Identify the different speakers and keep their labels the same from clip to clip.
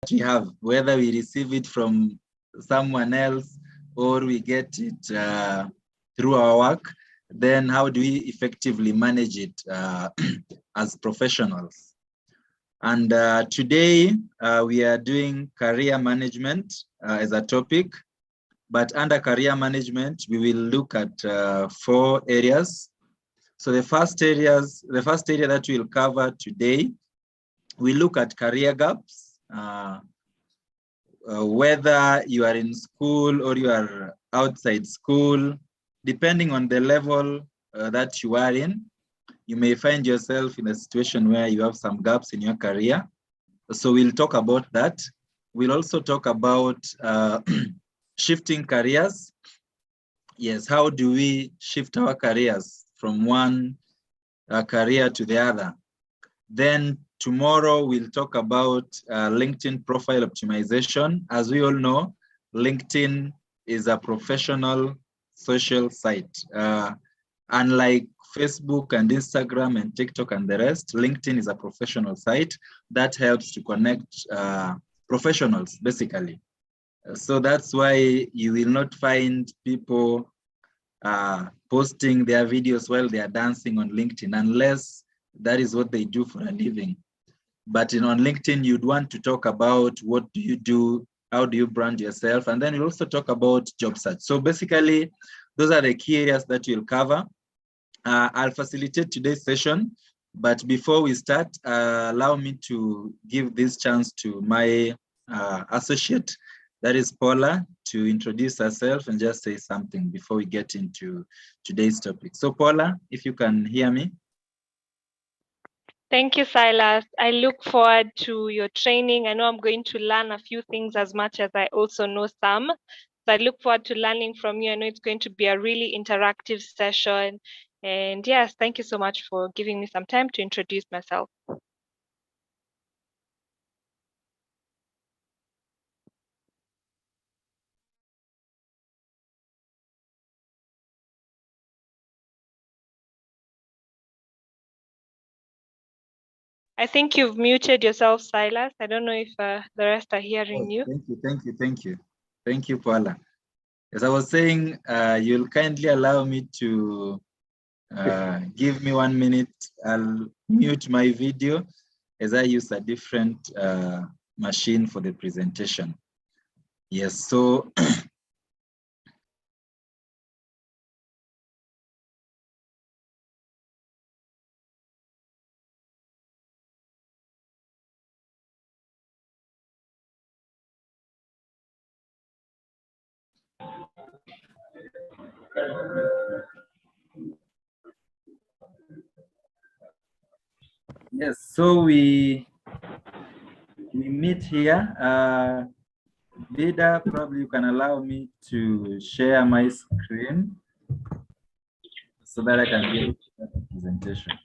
Speaker 1: what we have, whether we receive it from someone else or we get it through our work, then how do we effectively manage it as professionals? And today we are doing career management as a topic, but under career management, we will look at 4 areas. So the first area that we'll cover today, we look at career gaps, whether you are in school or you are outside school, depending on the level that you are in, you may find yourself in a situation where you have some gaps in your career. So we'll talk about that. We'll also talk about shifting careers. Yes, how do we shift our careers from one career to the other? Then tomorrow we'll talk about LinkedIn profile optimization. As we all know, LinkedIn is a professional social site. Unlike Facebook and Instagram and TikTok and the rest, LinkedIn is a professional site that helps to connect professionals, basically. So that's why you will not find people posting their videos while they are dancing on LinkedIn, unless that is what they do for a living. But on LinkedIn, you'd want to talk about what do you do, how do you brand yourself, and then you'll also talk about job search. So basically, those are the key areas that you'll cover. I'll facilitate today's session, but before we start, allow me to give this chance to my associate, that is Paula, to introduce herself and just say something before we get into today's topic. So Paula, if you can hear me.
Speaker 2: Thank you, Silas. I look forward to your training. I know I'm going to learn a few things as much as I also know some. So I look forward to learning from you. I know it's going to be a really interactive session. And yes, thank you so much for giving me some time to introduce myself. I think you've muted yourself, Silas. I don't know if the rest are hearing you.
Speaker 1: Thank you, Paula. As I was saying, you'll kindly allow me to give me 1 minute. I'll mute my video as I use a different machine for the presentation. Yes, so yes, so we meet here. Vida, probably you can allow me to share my screen so that I can be able to start the presentation.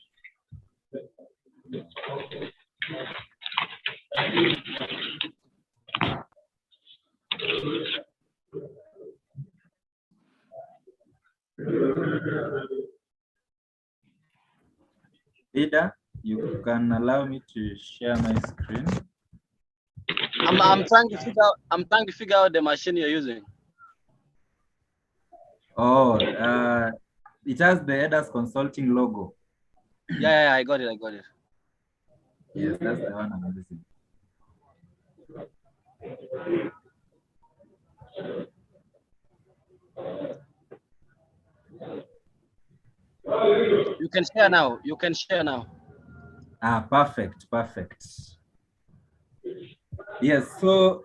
Speaker 1: Vida, you can allow me to share my screen.
Speaker 3: I'm trying to figure out the machine you're using.
Speaker 1: Oh, it has the Edas Consulting logo.
Speaker 3: Yeah, I got it.
Speaker 1: Yes, that's the one I'm using.
Speaker 3: You can share now.
Speaker 1: Ah, perfect. Yes, so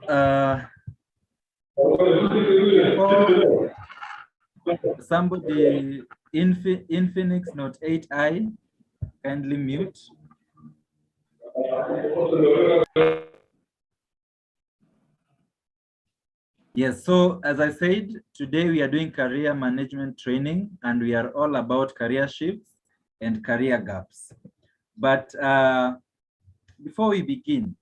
Speaker 1: somebody Infinix Note 8i, kindly mute. Yes, so as I said, today we are doing career management training, and we are all about career shifts and career gaps. But before we begin,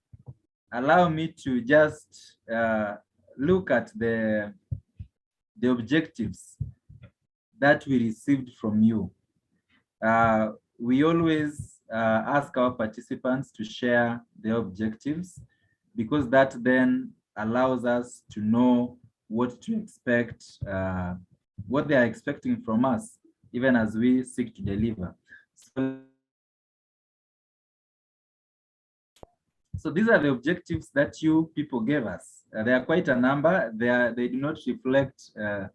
Speaker 1: allow me to just look at the objectives that we received from you. We always ask our participants to share their objectives. because that then allows us to know what to expect, what they are expecting from us, even as we seek to deliver. So these are the objectives that you people gave us. There are quite a number. They do not reflect the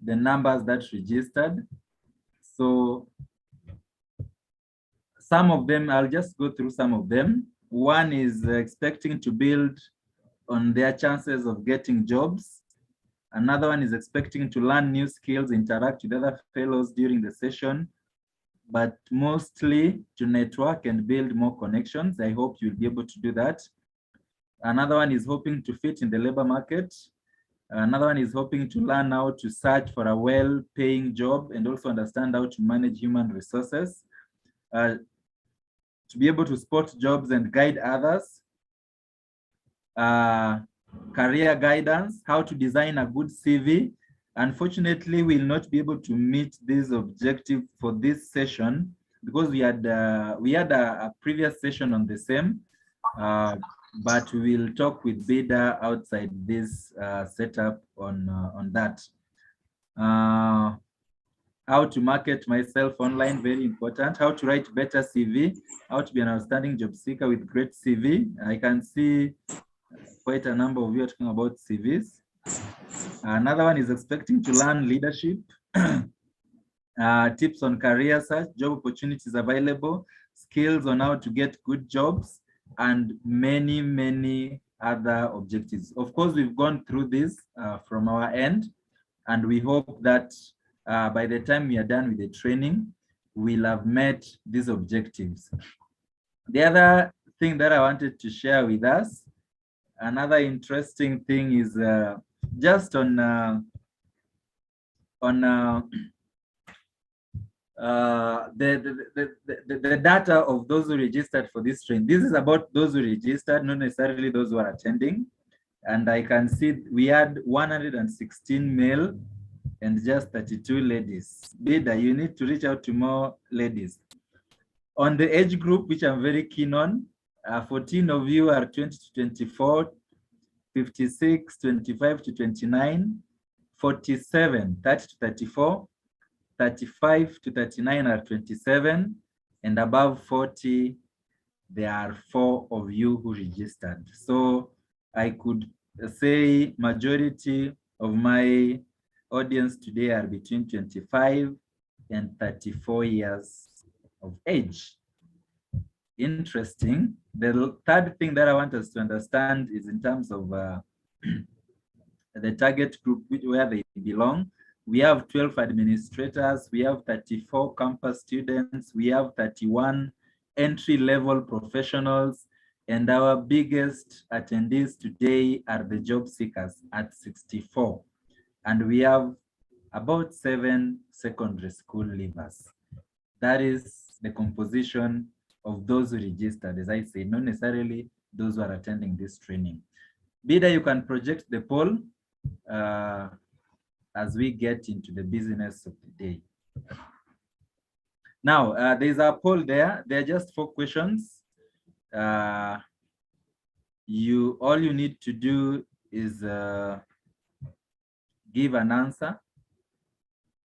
Speaker 1: numbers that registered. So some of them, I'll just go through some of them. One is expecting to build on their chances of getting jobs. Another one is expecting to learn new skills, interact with other fellows during the session, but mostly to network and build more connections. I hope you'll be able to do that. Another one is hoping to fit in the labor market. Another one is hoping to learn how to search for a well-paying job and also understand how to manage human resources. To be able to spot jobs and guide others. Career guidance, how to design a good CV. Unfortunately, we'll not be able to meet this objective for this session because we had a previous session on the same, but we'll talk with Bida outside this setup on that. How to market myself online, very important. How to write better CV, how to be an outstanding job seeker with great CV. I can see quite a number of you are talking about CVs. Another one is expecting to learn leadership, tips on career search, job opportunities available, skills on how to get good jobs, and many, many other objectives. Of course, we've gone through this from our end, and we hope that by the time we are done with the training, we'll have met these objectives. The other thing that I wanted to share with us, another interesting thing is just on the data of those who registered for this training. This is about those who registered, not necessarily those who are attending. And I can see we had 116 male and just 32 ladies. Bida, you need to reach out to more ladies. On the age group, which I'm very keen on, 14 of you are 20 to 24, 56, 25 to 29, 47, 30 to 34, 35 to 39 are 27, and above 40, there are 4 of you who registered. So I could say majority of my audience today are between 25 and 34 years of age. Interesting. The third thing that I want us to understand is in terms of the target group, where they belong. We have 12 administrators, we have 34 campus students, we have 31 entry-level professionals, and our biggest attendees today are the job seekers at 64. And we have about 7 secondary school leavers. That is the composition of those who registered, as I say, not necessarily those who are attending this training. Bida, you can project the poll as we get into the business of the day. Now, there's a poll there. There are just 4 questions. All you need to do is give an answer.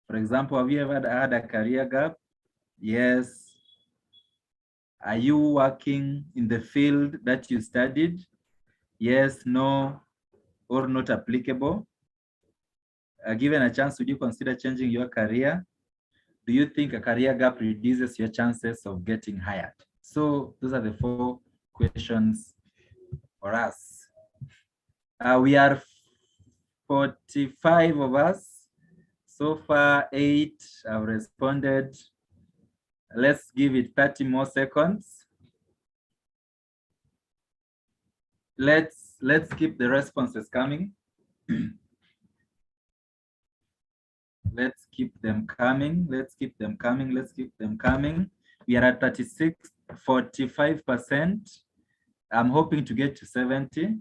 Speaker 1: For example, have you ever had a career gap? Yes. Are you working in the field that you studied? Yes, no, or not applicable. Given a chance, would you consider changing your career? Do you think a career gap reduces your chances of getting hired? So those are the 4 questions for us. We are 45 of us. So far, 8 have responded. Let's give it 30 more seconds. Let's keep the responses coming. Let's keep them coming. Let's keep them coming. Let's keep them coming. We are at 36, 45%. I'm hoping to get to 70.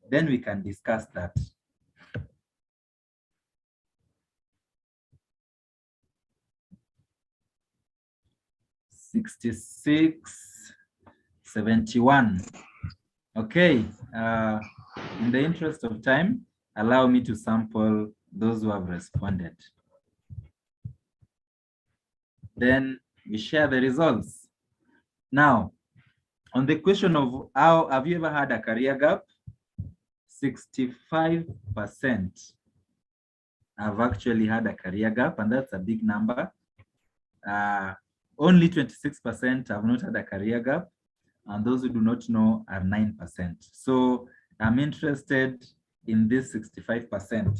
Speaker 1: Then we can discuss that. $66, $71. Okay, in the interest of time, allow me to sample those who have responded. Then we share the results. Now, on the question of how have you ever had a career gap, 65% have actually had a career gap, and that's a big number. Only 26% have not had a career gap, and those who do not know are 9%. So I'm interested in this 65%.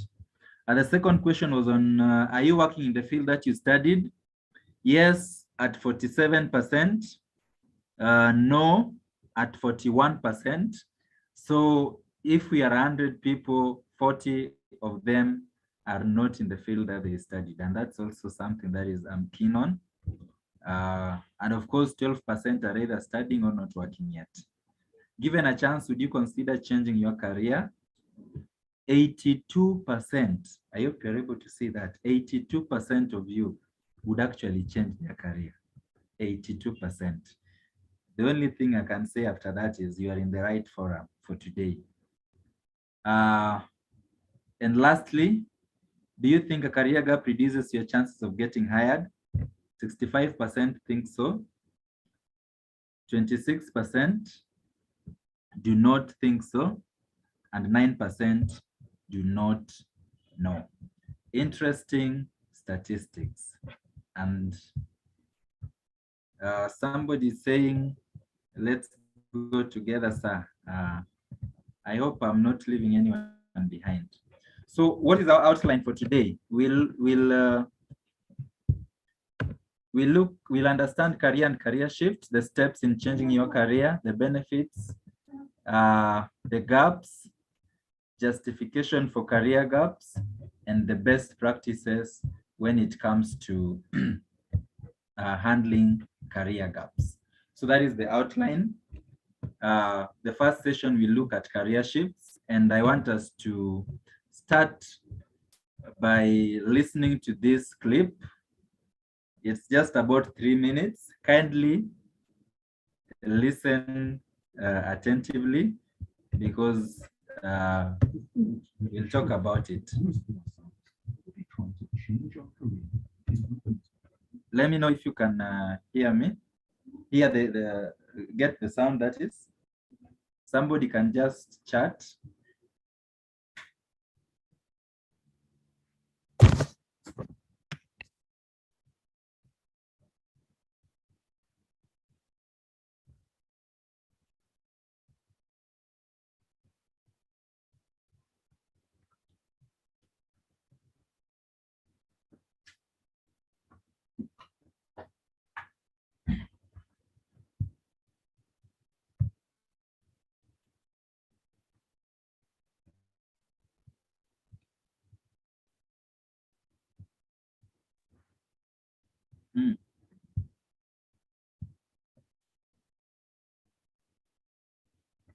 Speaker 1: And the second question was on, are you working in the field that you studied? Yes, at 47%, no, at 41%. So if we are 100 people, 40 of them are not in the field that they studied. And that's also something that I'm keen on. And of course, 12% are either studying or not working yet. Given a chance, would you consider changing your career? 82%, I hope you're able to see that, 82% of you would actually change their career, 82%. The only thing I can say after that is you are in the right forum for today. And lastly, do you think a career gap reduces your chances of getting hired? 65% think so. 26% do not think so. And 9% do not know. Interesting statistics. And somebody saying, let's go together, sir. I hope I'm not leaving anyone behind. So what is our outline for today? We'll understand career and career shift, the steps in changing your career, the benefits, the gaps, justification for career gaps, and the best practices when it comes to handling career gaps. So that is the outline. The first session we look at career shifts, and I want us to start by listening to this clip. It's just about 3 minutes. Kindly listen attentively because we'll talk about it. Let me know if you can hear me. Hear get the sound, that is. Somebody can just chat.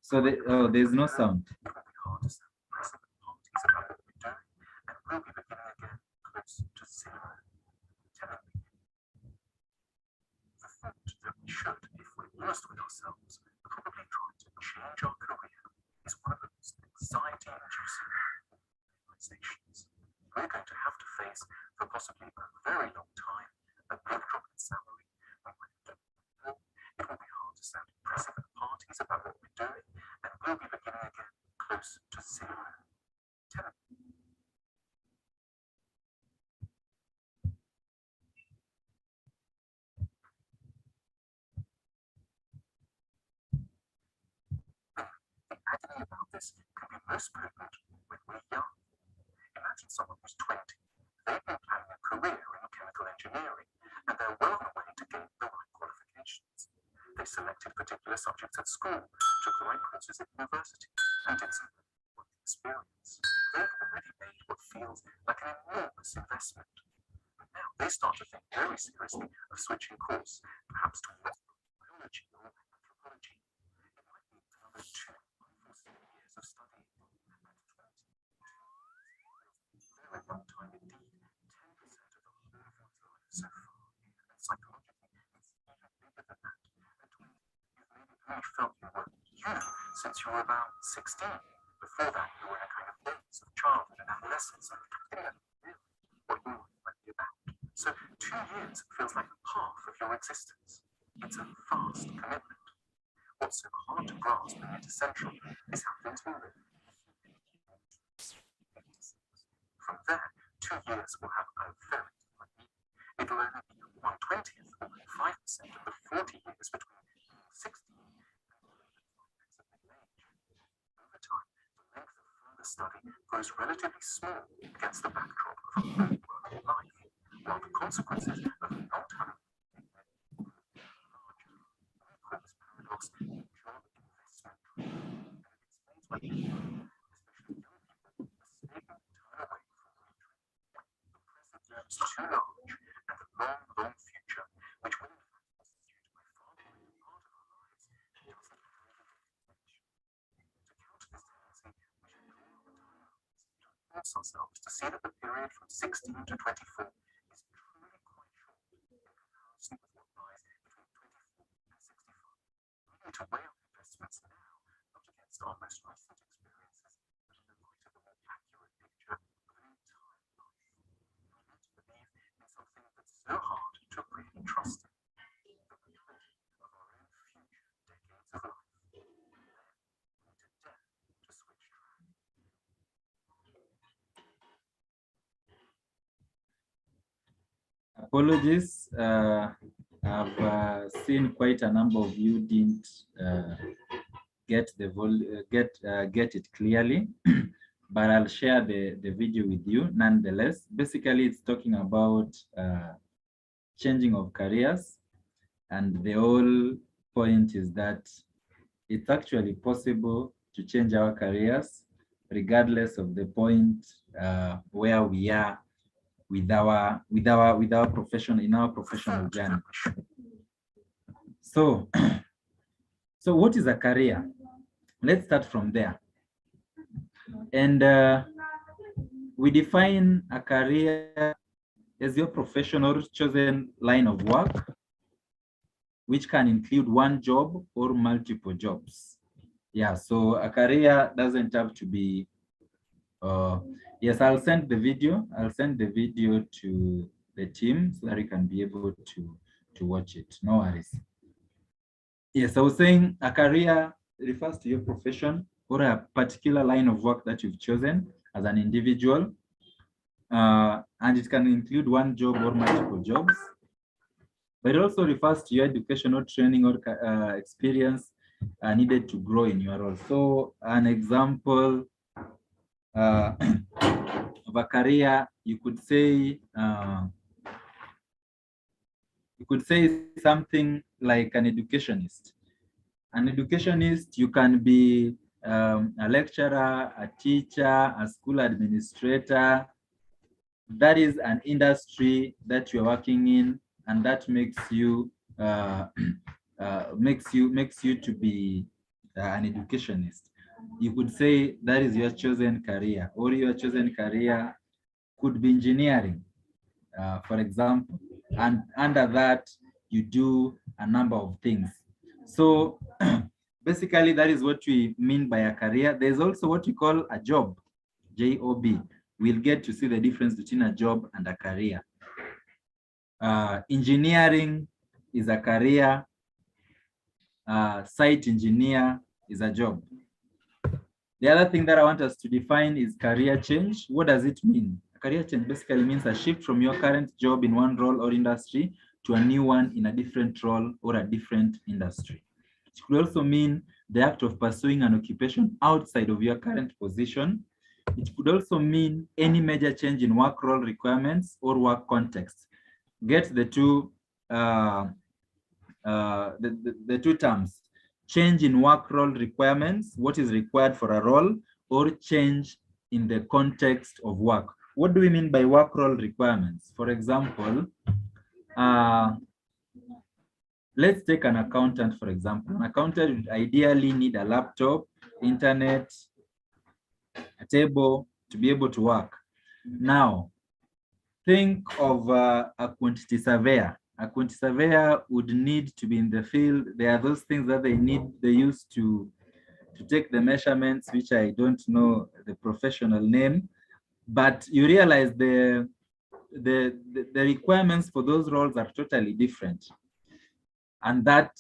Speaker 1: So there's no sound.
Speaker 4: Should, if we're honest with ourselves, probably try to change our career is one of the most anxiety-inducing realizations. We're going to have to face, for possibly a very long time, a big drop in salary. It will be hard to sound impressive at parties about what we're doing, and we'll be beginning again close to zero. Agony about this can be most potent when we're young. Imagine someone who's 20. They've been planning a career in chemical engineering, and they're well on the way to gain the right qualifications. They selected particular subjects at school, took the right courses at university, and did some work experience. They've already made what feels like an enormous investment. But now they start to think very seriously of switching course, perhaps towards biology or anthropology. It might be another 2 years of studying. Very long time indeed, 10% of the whole of one's life so far. And psychologically, it's even bigger than that. At 20, you've maybe only felt you were you since you were about 16. Before that, you were in a kind of phase of childhood and adolescence. I think that's really what your life might be about. So 2 years feels like half of your existence. It's a vast commitment. What's so hard to grasp and yet essential is how things will live. From there, 2 years will have a very different meaning. It'll only be 1/20th or 5% of the 40 years between 60 and over time, the length of further study grows relatively small against the backdrop of a full working life, while the consequences of not having larger. We call this paradox job investment trap, and it explains why people, especially young people, mistakenly turn away from military. The present looms too large, and the long future, which will in fact constitute by far the greater part of our lives, doesn't have the information. To counter this tendency, we should draw our timelines to force ourselves to see that the period from 16 to 24 is truly quite short in comparison with what lies between 24 and 65. We need to weigh up investments now, not against our most recent experiences, but in the light of a more accurate picture of an entire life. We need to believe in something that's so hard to really trust in, the reality of our own future decades of life. Then we need to dare to switch track.
Speaker 1: Apologies. I've seen quite a number of you didn't get it clearly, but I'll share the video with you nonetheless. Basically, it's talking about changing of careers, and the whole point is that it's actually possible to change our careers regardless of the point where we are with our profession, in our professional journey. So what is a career? Let's start from there. And we define a career as your professional chosen line of work, which can include one job or multiple jobs. Yeah, so a career doesn't have to be yes, I'll send the video. I'll send the video to the team so that you can be able to watch it. No worries. Yes, I was saying a career refers to your profession or a particular line of work that you've chosen as an individual. And it can include one job or multiple jobs. But it also refers to your educational training or experience needed to grow in your role. So an example of a career, you could say something like an educationist. An educationist, you can be a lecturer, a teacher, a school administrator. That is an industry that you're working in, and that makes you makes you to be an educationist. You could say that is your chosen career, or your chosen career could be engineering, for example, and under that you do a number of things. So basically that is what we mean by a career. There's also what we call a job, J-O-B. We'll get to see the difference between a job and a career. Engineering is a career. Site engineer is a job. The other thing that I want us to define is career change. What does it mean? A career change basically means a shift from your current job in one role or industry to a new one in a different role or a different industry. It could also mean the act of pursuing an occupation outside of your current position. It could also mean any major change in work role requirements or work context. Get the two terms: change in work role requirements, what is required for a role, or change in the context of work. What do we mean by work role requirements? For example, let's take an accountant, for example. An accountant would ideally need a laptop, internet, a table to be able to work. Now, think of a quantity surveyor. A quantity surveyor would need to be in the field. There are those things that they use to to take the measurements, which I don't know the professional name, but you realize the requirements for those roles are totally different. And that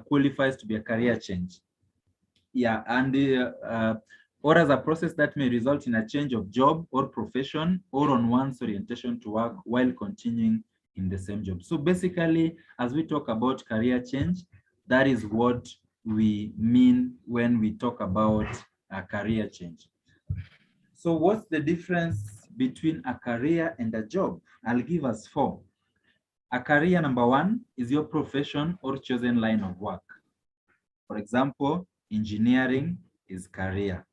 Speaker 1: qualifies to be a career change. Yeah, and or as a process that may result in a change of job or profession or on one's orientation to work while continuing in the same job. So basically, as we talk about career change, that is what we mean when we talk about a career change. So what's the difference between a career and a job? I'll give us 4. A career, number 1, is your profession or chosen line of work. For example, engineering is career.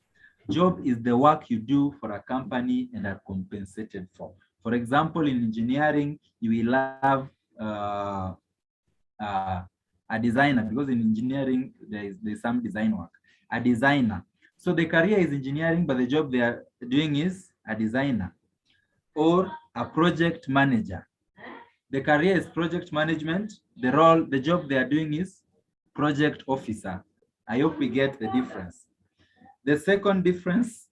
Speaker 1: Job is the work you do for a company and are compensated for. For example, in engineering, you will have a designer, because in engineering, there's some design work. A designer. So the career is engineering, but the job they are doing is a designer. Or a project manager. The career is project management. The job they are doing is project officer. I hope we get the difference. The second difference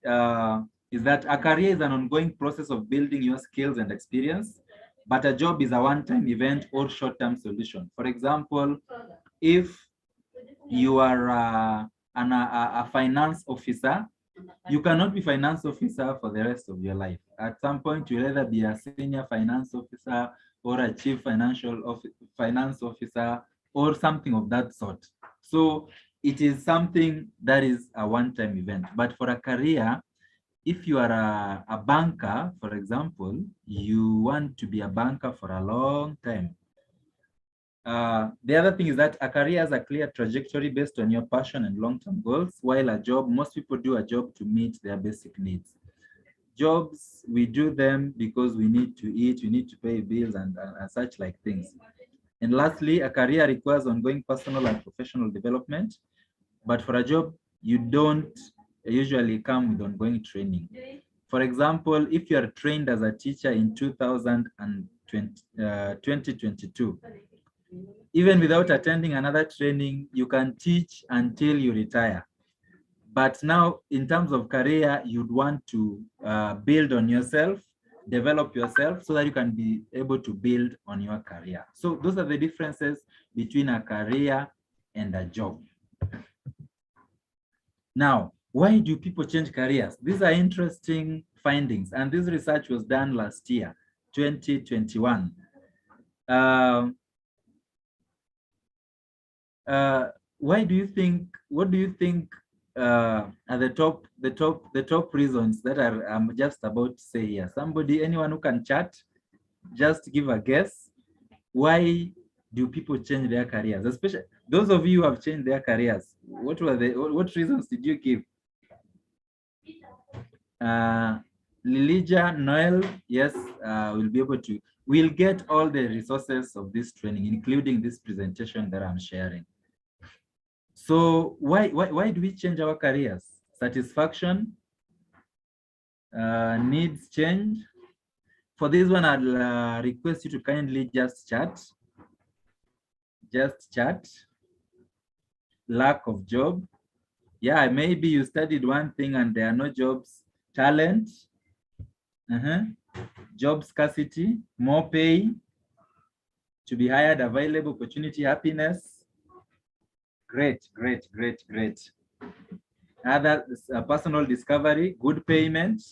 Speaker 1: is that a career is an ongoing process of building your skills and experience, but a job is a one-time event or short-term solution. For example, if you are a finance officer, you cannot be finance officer for the rest of your life. At some point, you'll either be a senior finance officer or a chief finance officer or something of that sort. So it is something that is a one-time event. But for a career, if you are a banker, for example, you want to be a banker for a long time. The other thing is that a career has a clear trajectory based on your passion and long-term goals, while a job, most people do a job to meet their basic needs. Jobs, we do them because we need to eat, we need to pay bills and such like things. And lastly, a career requires ongoing personal and professional development, but for a job, you don't usually come with ongoing training. For example, if you are trained as a teacher in 2022, even without attending another training, you can teach until you retire. But now, in terms of career, you'd want to build on yourself, develop yourself so that you can be able to build on your career. So those are the differences between a career and a job. Now, why do people change careers? These are interesting findings, and this research was done last year, 2021. Why do you think, what do you think are the top reasons that I'm just about to say here? Somebody, anyone who can chat, just give a guess. Why do people change their careers? Especially those of you who have changed their careers. What reasons did you give? Lilija, Noel, yes, we'll get all the resources of this training, including this presentation that I'm sharing. So why do we change our careers? Satisfaction, needs change. For this one, I'll request you to kindly just chat. Just chat. Lack of job. Yeah, maybe you studied one thing and there are no jobs. Talent. Job scarcity. More pay. To be hired, available, opportunity, happiness. Great. Other personal discovery, good payment,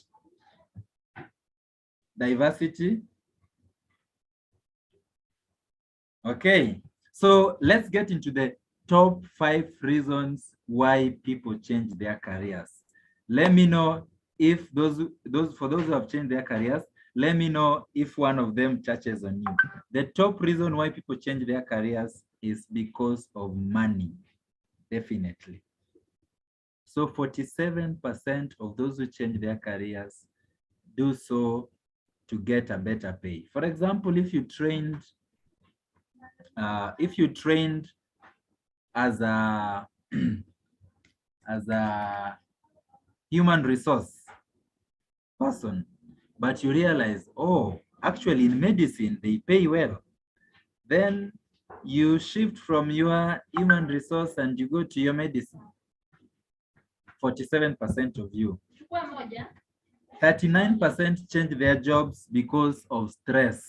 Speaker 1: diversity. Okay, so let's get into the top 5 reasons why people change their careers. Let me know if for those who have changed their careers, let me know if one of them touches on you. The top reason why people change their careers is because of money. Definitely. So 47% of those who change their careers do so to get a better pay. For example, if you trained as a human resource person, but you realize, oh, actually in medicine they pay well, then you shift from your human resource and you go to your medicine. 47% of you. 39% change their jobs because of stress.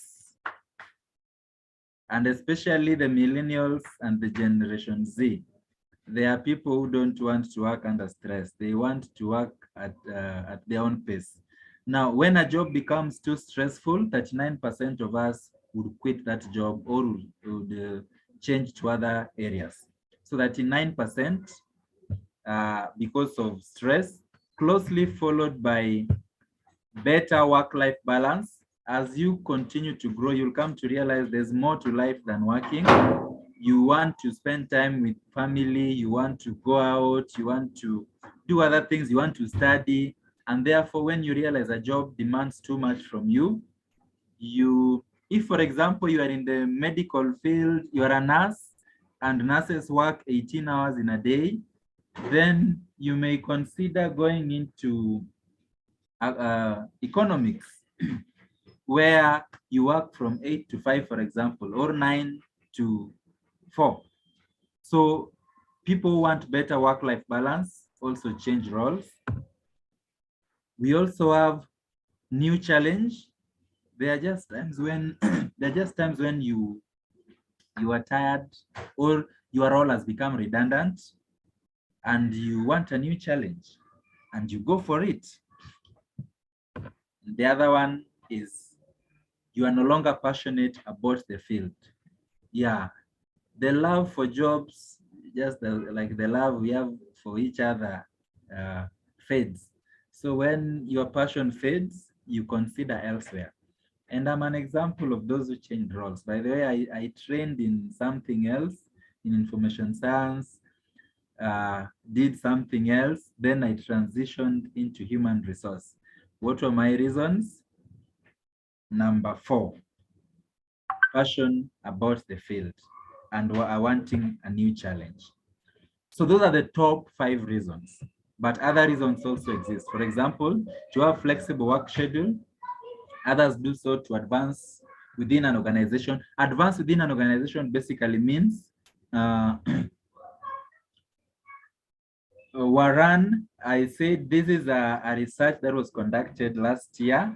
Speaker 1: And especially the millennials and the Generation Z. There are people who don't want to work under stress. They want to work at their own pace. Now, when a job becomes too stressful, 39% of us would quit that job or would change to other areas. So 39% because of stress, closely followed by better work-life balance. As you continue to grow, you'll come to realize there's more to life than working. You want to spend time with family, you want to go out, you want to do other things, you want to study. And therefore, when you realize a job demands too much from you, if, for example, you are in the medical field, you are a nurse, and nurses work 18 hours in a day, then you may consider going into economics, where you work from 8 to 5, for example, or 9 to 4. So people who want better work-life balance also change roles. We also have new challenge. There are just times when you are tired or your role has become redundant and you want a new challenge and you go for it. The other one is you are no longer passionate about the field. Yeah, the love for jobs, just like the love we have for each other, fades. So when your passion fades, you consider elsewhere. And I'm an example of those who change roles. By the way, I trained in something else, in information science, did something else, then I transitioned into human resource. What were my reasons? Number 4, passion about the field and wanting a new challenge. So those are the top 5 reasons, but other reasons also exist. For example, to have flexible work schedule. Others do so to advance within an organization. Advance within an organization basically means Warren, I said this is a research that was conducted last year,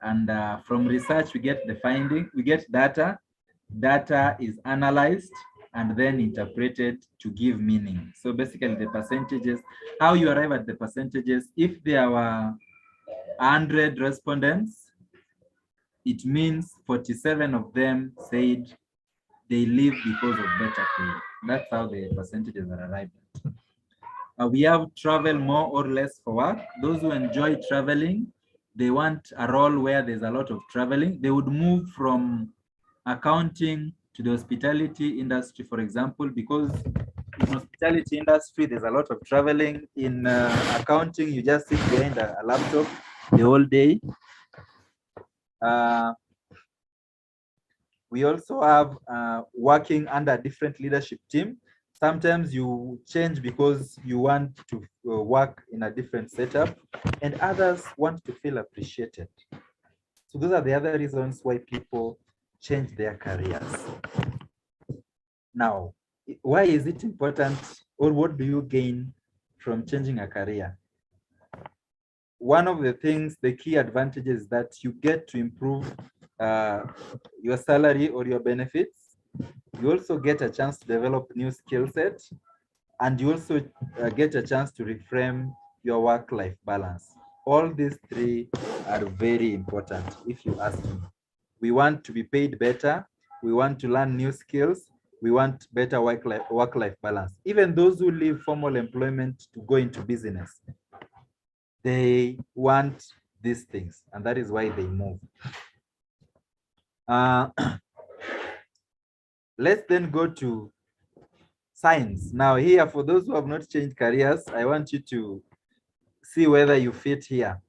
Speaker 1: and from research we get the finding, we get data. Data is analyzed and then interpreted to give meaning. So basically the percentages, how you arrive at the percentages, if there were 100 respondents, it means 47 of them said they leave because of better pay. That's how the percentages are arrived at. We have travel more or less for work. Those who enjoy traveling, they want a role where there's a lot of traveling. They would move from accounting to the hospitality industry, for example, because in hospitality industry, there's a lot of traveling. In accounting, you just sit behind a laptop the whole day. We also have working under a different leadership team. Sometimes you change because you want to work in a different setup, and others want to feel appreciated. So those are the other reasons why people change their careers. Now, why is it important, or what do you gain from changing a career? One of the things, the key advantages, that you get to improve your salary or your benefits. You also get a chance to develop new skill sets, and you also get a chance to reframe your work-life balance. All these 3 are very important, if you ask me. We want to be paid better. We want to learn new skills. We want better work-life balance. Even those who leave formal employment to go into business, they want these things, and that is why they move. Let's then go to science. Now here, for those who have not changed careers, I want you to see whether you fit here.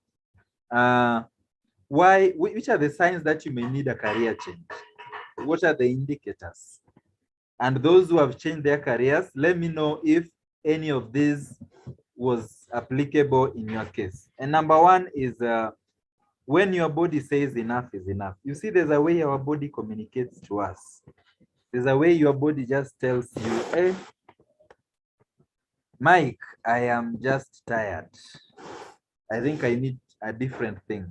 Speaker 1: Which are the signs that you may need a career change? What are the indicators? And those who have changed their careers, let me know if any of these was applicable in your case. And number 1 is when your body says enough is enough. You see, there's a way our body communicates to us. There's a way your body just tells you, hey, Mike, I am just tired. I think I need a different thing.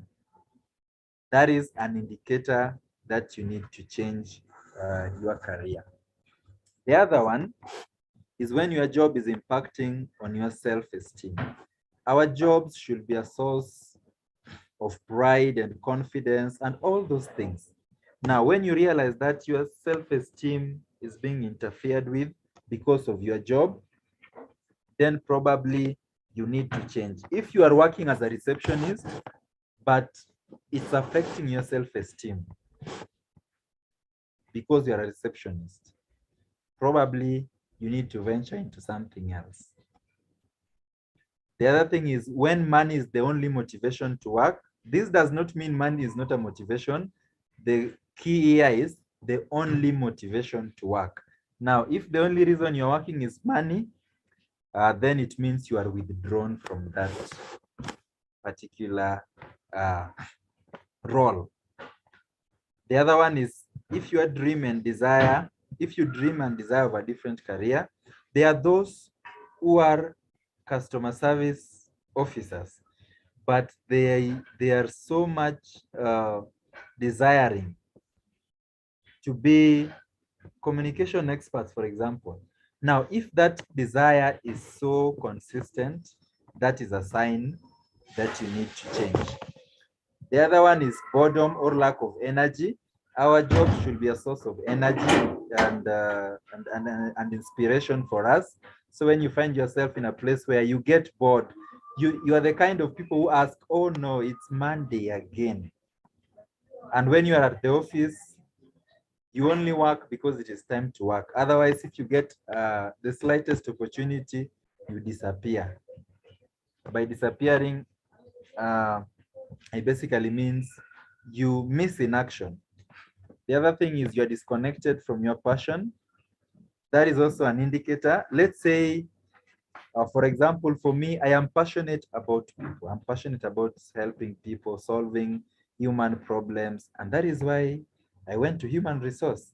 Speaker 1: That is an indicator that you need to change your career. The other one is when your job is impacting on your self-esteem. Our jobs should be a source of pride and confidence and all those things. Now, when you realize that your self-esteem is being interfered with because of your job, then probably you need to change. If you are working as a receptionist, but it's affecting your self-esteem because you are a receptionist, probably you need to venture into something else. The other thing is when money is the only motivation to work, this does not mean money is not a motivation. The key here is the only motivation to work. Now, if the only reason you're working is money, then it means you are withdrawn from that particular role. The other one is if you dream and desire of a different career, there are those who are customer service officers, but they are so much desiring to be communication experts, for example. Now, if that desire is so consistent, that is a sign that you need to change. The other one is boredom or lack of energy. Our job should be a source of energy and inspiration for us. So when you find yourself in a place where you get bored, you are the kind of people who ask, oh no, it's Monday again. And when you are at the office, you only work because it is time to work. Otherwise, if you get the slightest opportunity, you disappear. By disappearing, it basically means you miss in action. The other thing is you're disconnected from your passion. That is also an indicator. Let's say, for example, for me, I am passionate about people. I'm passionate about helping people, solving human problems. And that is why I went to human resource.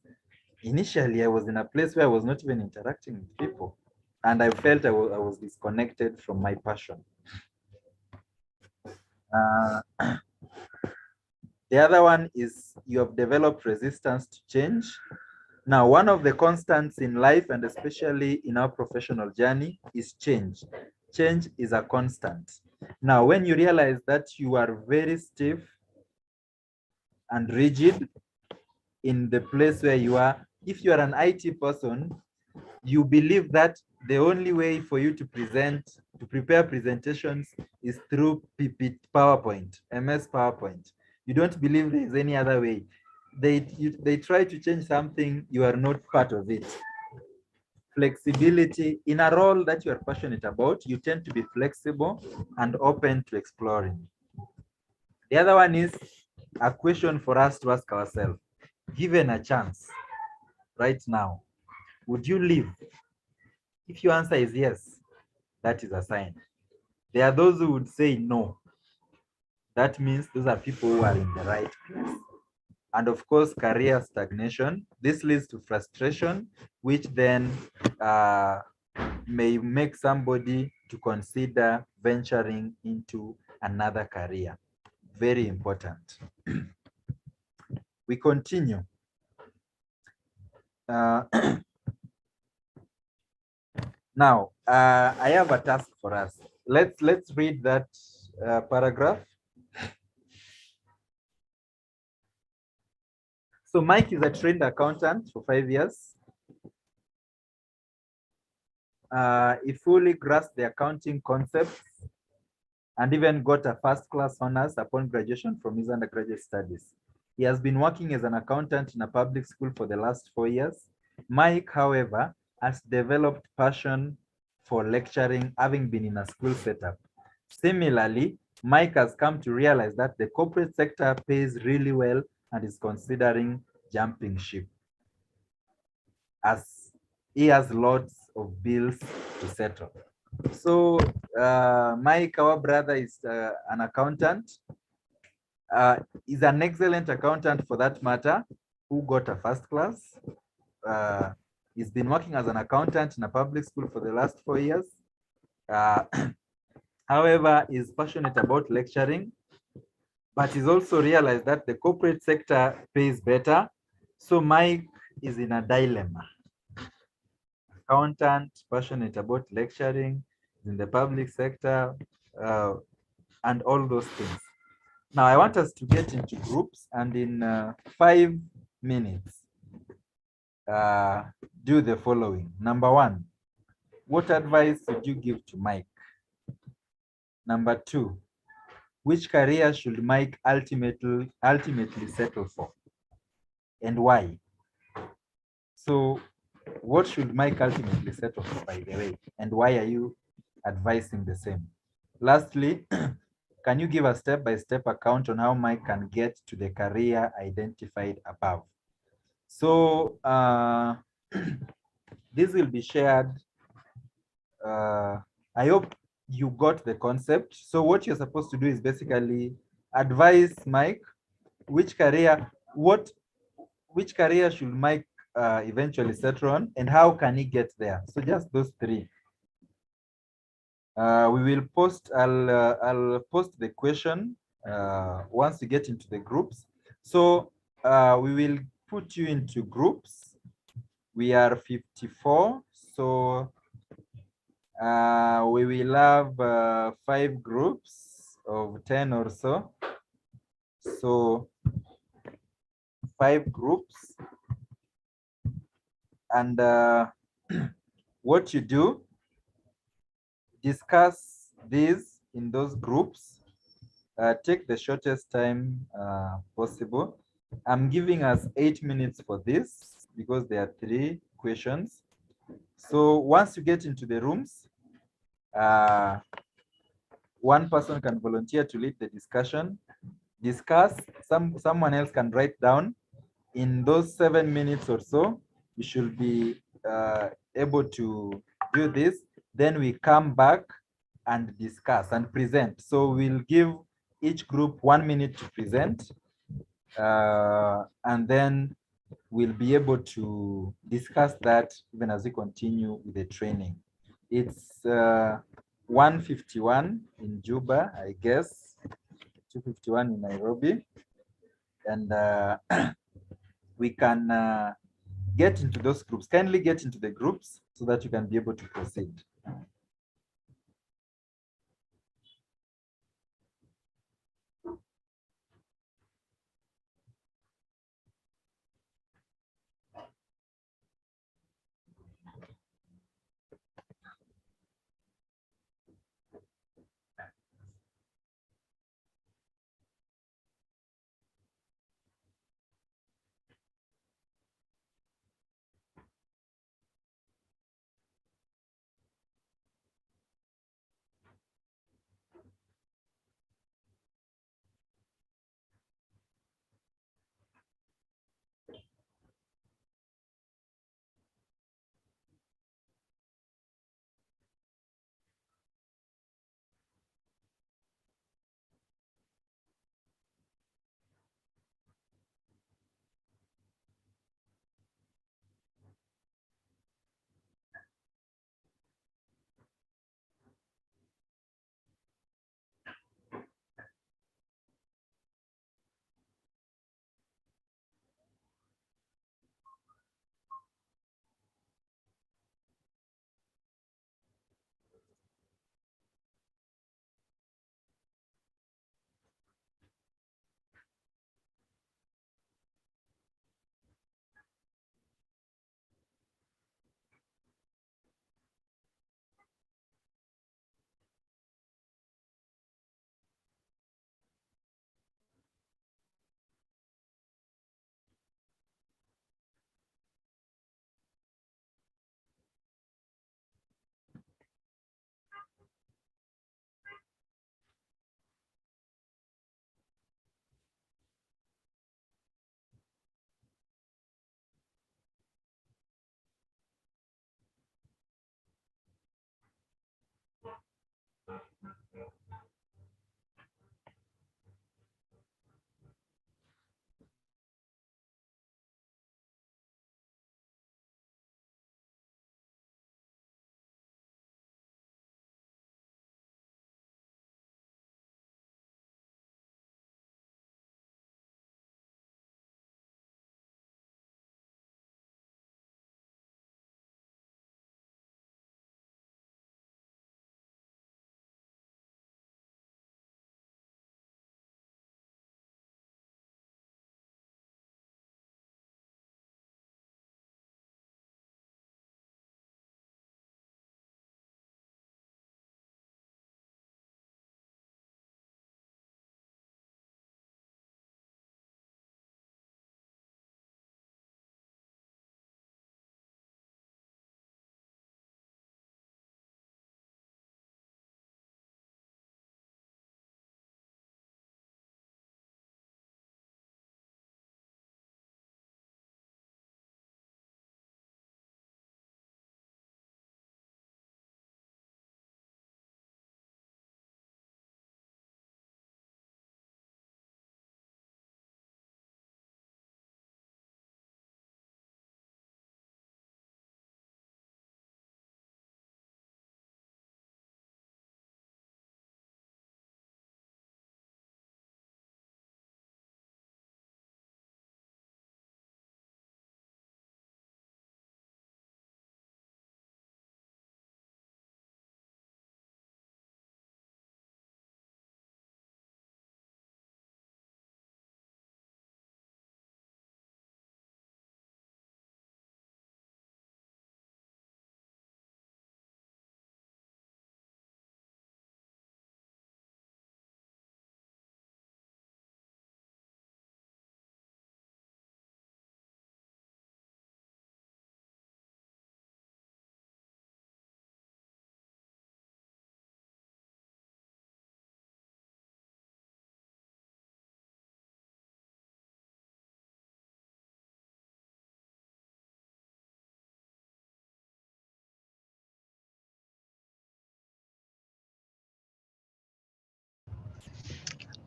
Speaker 1: Initially, I was in a place where I was not even interacting with people. And I felt I was disconnected from my passion. The other one is you have developed resistance to change. Now, one of the constants in life, and especially in our professional journey, is change. Change is a constant. Now, when you realize that you are very stiff and rigid in the place where you are, if you are an IT person, you believe that the only way for you to prepare presentations is through PowerPoint, MS PowerPoint. You don't believe there is any other way. They try to change something, you are not part of it. Flexibility in a role that you are passionate about, you tend to be flexible and open to exploring. The other one is a question for us to ask ourselves. Given a chance right now, would you leave? If your answer is yes, that is a sign. There are those who would say no. That means those are people who are in the right place. And of course, career stagnation. This leads to frustration, which then may make somebody to consider venturing into another career. Very important. We continue. Now, I have a task for us. Let's read that paragraph. So Mike is a trained accountant for 5 years. He fully grasped the accounting concepts and even got a first-class honors upon graduation from his undergraduate studies. He has been working as an accountant in a public school for the last 4 years. Mike, however, has developed passion for lecturing, having been in a school setup. Similarly, Mike has come to realize that the corporate sector pays really well and is considering jumping ship, as he has lots of bills to settle. So Mike, our brother, is an accountant. He's an excellent accountant for that matter, who got a first class. He's been working as an accountant in a public school for the last 4 years. uh, however, is passionate about lecturing, but he's also realized that the corporate sector pays better. So Mike is in a dilemma. Accountant, passionate about lecturing, in the public sector, and all those things. Now, I want us to get into groups, and in 5 minutes, do the following. Number one, what advice would you give to Mike? Number two, which career should Mike ultimately settle for, and why? So, what should Mike ultimately settle for, by the way, and why are you advising the same? Lastly, can you give a step-by-step account on how Mike can get to the career identified above? So this will be shared. I hope you got the concept. So what you're supposed to do is basically advise Mike which career should Mike eventually settle on, and how can he get there. So just those three. We will post. I'll post the question once we get into the groups. So we will put you into groups. We are 54, so we will have 5 groups of 10 or so. So 5 groups, and what you do, discuss these in those groups. Take the shortest time possible. I'm giving us 8 minutes for this because there are 3 questions. So once you get into the rooms, one person can volunteer to lead the discussion. Discuss, someone else can write down. In those 7 minutes or so, you should be able to do this. Then we come back and discuss and present. So we'll give each group 1 minute to present, and then we'll be able to discuss that even as we continue with the training. It's 1:51 in Juba, I guess, 2:51 in Nairobi, and we can get into those groups. Kindly get into the groups so that you can be able to proceed.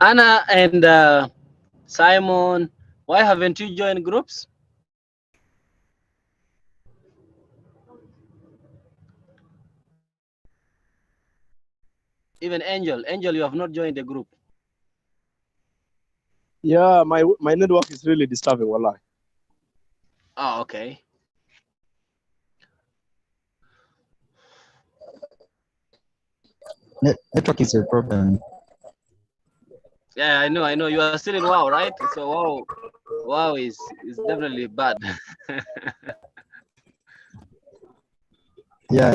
Speaker 3: Anna and Simon, why haven't you joined groups? Even Angel, you have not joined the group.
Speaker 5: Yeah, my network is really disturbing, wallah.
Speaker 3: Oh, okay.
Speaker 6: Network is a problem.
Speaker 3: Yeah, I know. You are still in WoW, right? So WoW is definitely bad.
Speaker 6: Yeah.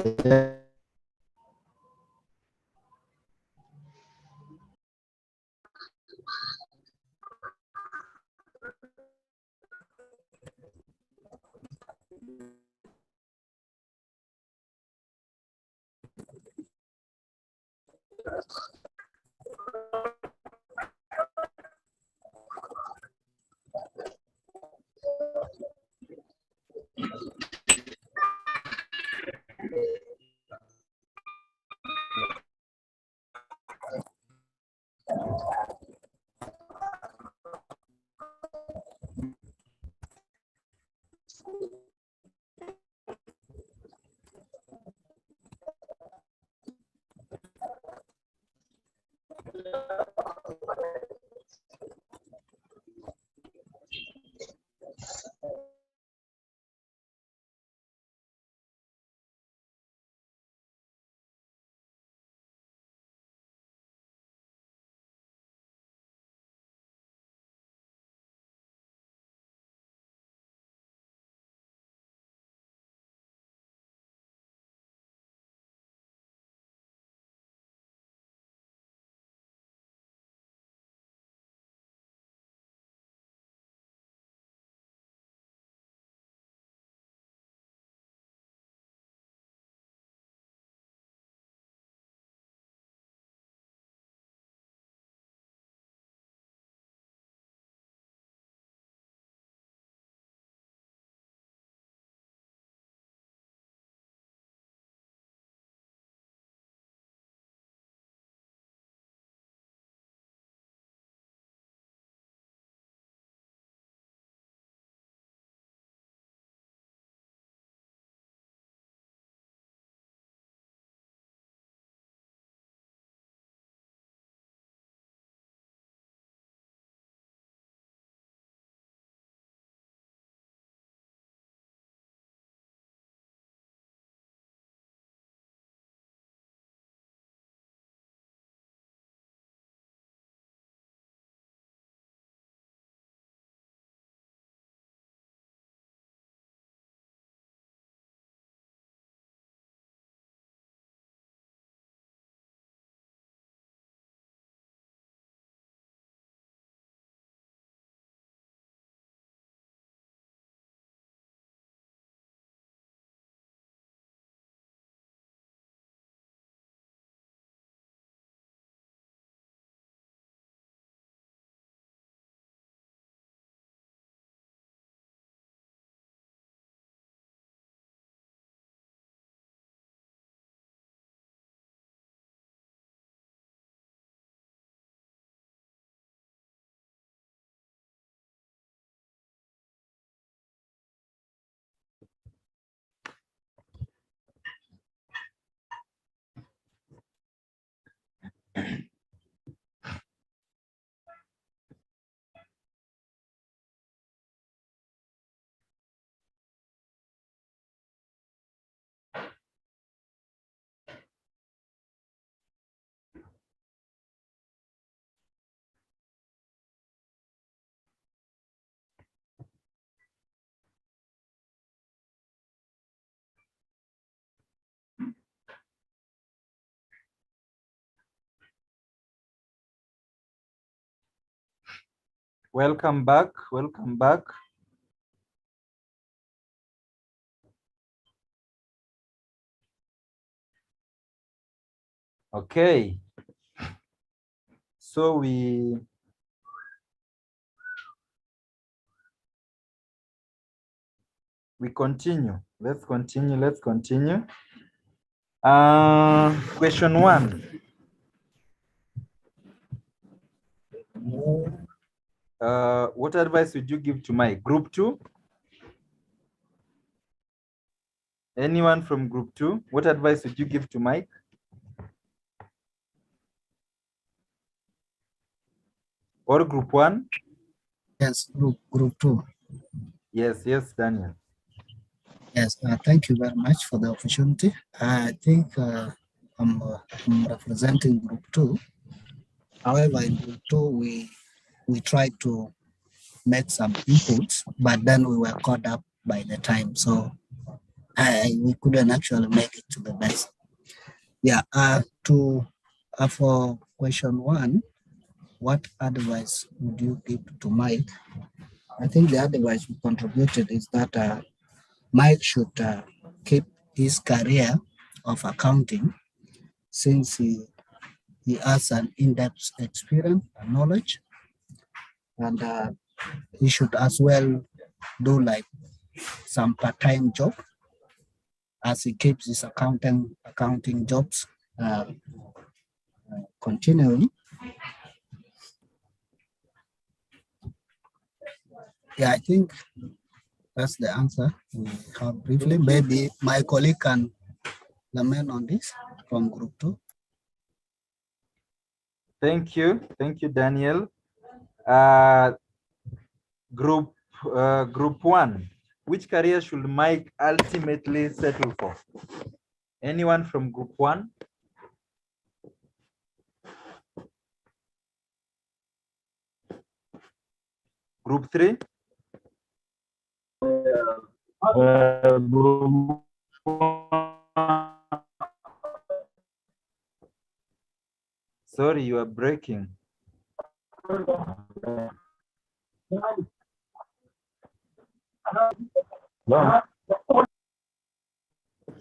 Speaker 1: Welcome back. Welcome back. Okay. So we continue. Let's continue. Let's continue. Question 1. What advice would you give to Mike? Group 2? Anyone from group 2? What advice would you give to Mike? Or group 1?
Speaker 6: Yes, group 2.
Speaker 1: Yes, Daniel.
Speaker 6: Yes, thank you very much for the opportunity. I think I'm representing group 2. However, in group 2, we tried to make some inputs, but then we were caught up by the time. So we couldn't actually make it to the best. Yeah, for question 1, what advice would you give to Mike? I think the advice we contributed is that Mike should keep his career of accounting, since he has an in-depth experience and knowledge, and he should as well do like some part-time job as he keeps his accounting jobs continuing. Yeah, I think that's the answer we have briefly. Maybe my colleague can lament on this from group 2.
Speaker 1: Thank you, Daniel. Group 1, which career should Mike ultimately settle for? Anyone from group 1? Group 3? Sorry, you are breaking.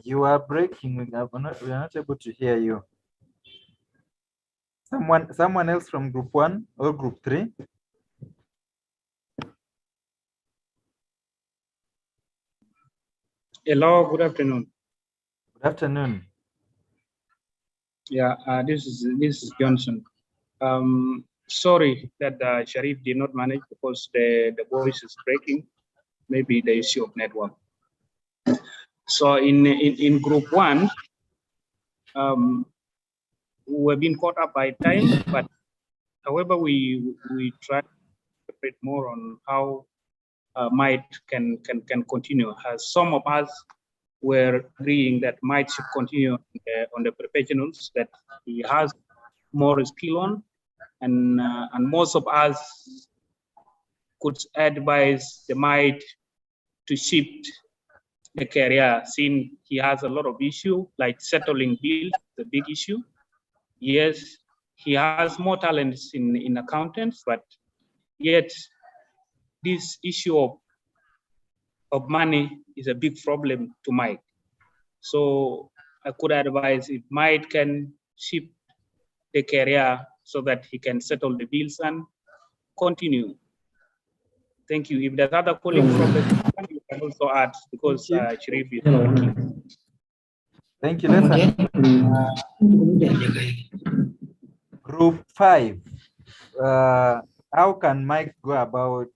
Speaker 1: You are breaking. We are not able to hear you. Someone else from group 1 or group 3?
Speaker 7: Hello, good afternoon.
Speaker 1: Good afternoon.
Speaker 7: Yeah, this is Johnson. Sorry that Sharif did not manage because the voice is breaking. Maybe the issue of network. So in group 1, we've been caught up by time, but however we try to separate more on how Mike can continue. As some of us were agreeing that Mike should continue on the professionals that he has more skill on, and most of us could advise the Mike to shift the career, since he has a lot of issue like settling bills, the big issue. Yes, he has more talents in accountants, but yet this issue of money is a big problem to Mike. So I could advise if Mike can shift the career so that he can settle the bills and continue. Thank you. If there's other colleagues from the company, you can also add, because Sharif is working.
Speaker 1: Thank you, Lesson. Group 5. How can Mike go about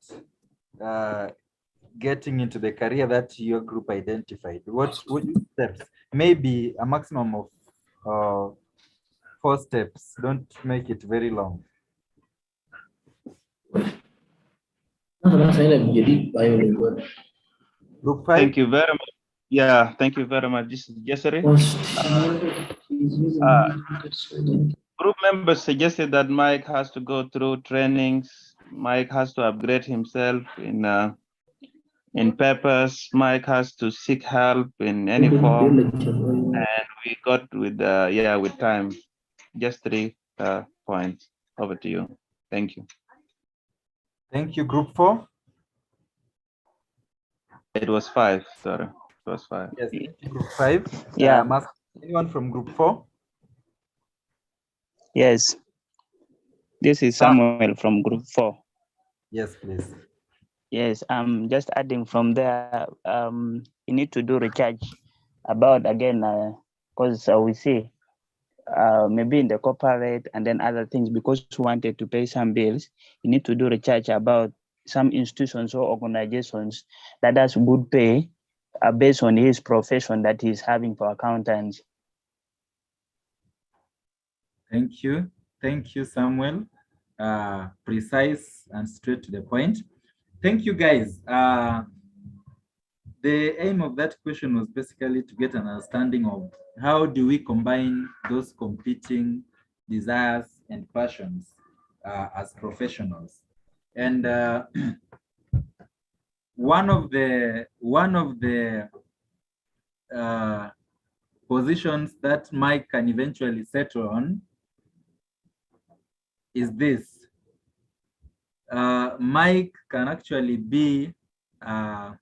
Speaker 1: getting into the career that your group identified? What steps? Maybe a maximum of 4 steps. Don't make it very long. Group 5.
Speaker 8: Thank you very much. Yeah, thank you very much. This is Jessere. Group members suggested that Mike has to go through trainings. Mike has to upgrade himself in papers. Mike has to seek help in any form. And we got with with time. Just 3 points. Over to you. Thank you.
Speaker 1: Thank you. Group 4.
Speaker 8: It was 5. Sorry, it was 5.
Speaker 1: Yes, group 5.
Speaker 9: Yeah.
Speaker 1: Anyone from group 4?
Speaker 9: Yes. This is Samuel from group 4.
Speaker 1: Yes, please.
Speaker 9: Yes, I'm just adding from there. You need to do research about, again, because we see maybe in the corporate and then other things, because you wanted to pay some bills, you need to do research about some institutions or organizations that has good pay based on his profession that he's having for accountants.
Speaker 1: Thank you. Thank you, Samuel. Precise and straight to the point. Thank you, guys. The aim of that question was basically to get an understanding of how do we combine those competing desires and passions as professionals. And one of the positions that Mike can eventually settle on is this. Mike can actually be an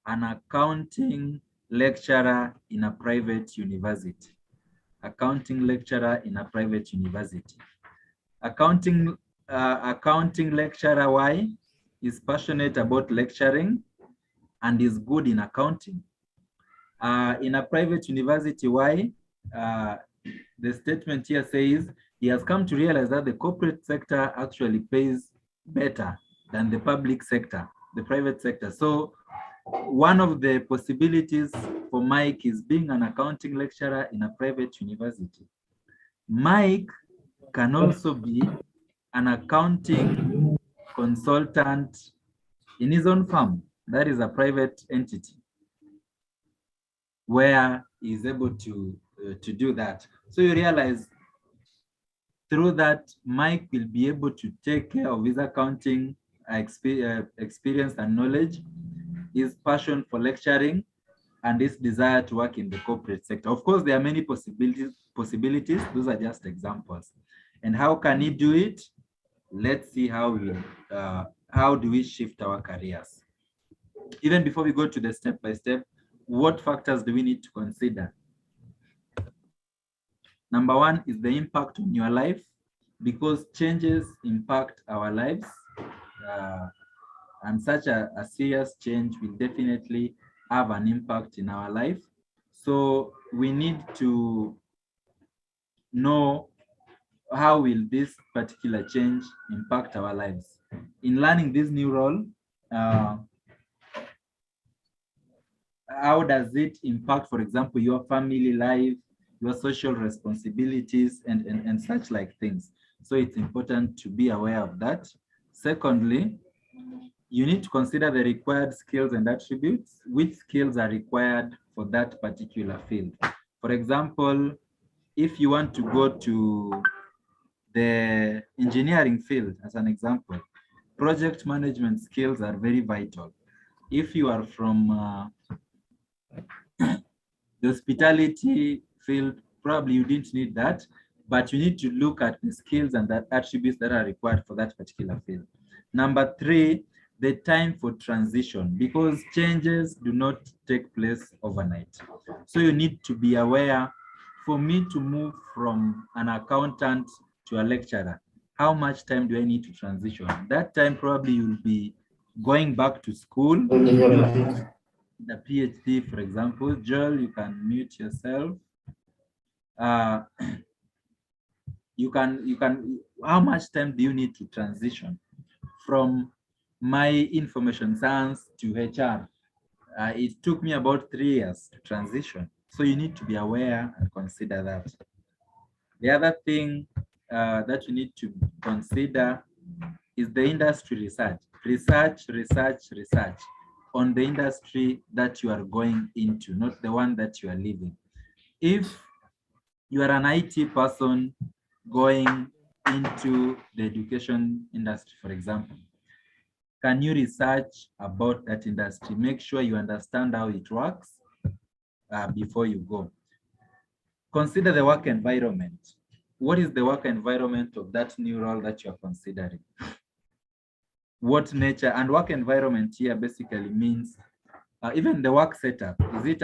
Speaker 1: accounting lecturer in a private university. Accounting lecturer in a private university. Accounting lecturer, why? Is passionate about lecturing and is good in accounting. In a private university, why? The statement here says he has come to realize that the corporate sector actually pays better than the public sector, the private sector. So one of the possibilities for Mike is being an accounting lecturer in a private university. Mike can also be an accounting consultant in his own firm. That is a private entity where he's able to do that. So you realize through that, Mike will be able to take care of his accounting experience and knowledge, his passion for lecturing, and his desire to work in the corporate sector. Of course, there are many possibilities. Those are just examples. And how can he do it? Let's see how do we shift our careers. Even before we go to the step-by-step, what factors do we need to consider? Number one is the impact on your life, because changes impact our lives. And such a serious change will definitely have an impact in our life. So we need to know how will this particular change impact our lives. In learning this new role, how does it impact, for example, your family life, your social responsibilities, and such like things? So it's important to be aware of that. Secondly, you need to consider the required skills and attributes. Which skills are required for that particular field? For example, if you want to go to the engineering field, as an example, project management skills are very vital. If you are from the hospitality field, probably you didn't need that, but you need to look at the skills and the attributes that are required for that particular field. Number three, the time for transition, because changes do not take place overnight. So you need to be aware, for me to move from an accountant to a lecturer, how much time do I need to transition? That time probably you'll be going back to school, the PhD, for example. Joel, you can mute yourself. How much time do you need to transition from my information science to HR? It took me about 3 years to transition. So you need to be aware and consider that. The other thing that you need to consider is the industry research. Research on the industry that you are going into, not the one that you are leaving. If you are an IT person going into the education industry, for example, can you research about that industry? Make sure you understand how it works before you go. Consider the work environment. What is the work environment of that new role that you are considering? What nature and work environment here basically means even the work setup. Is it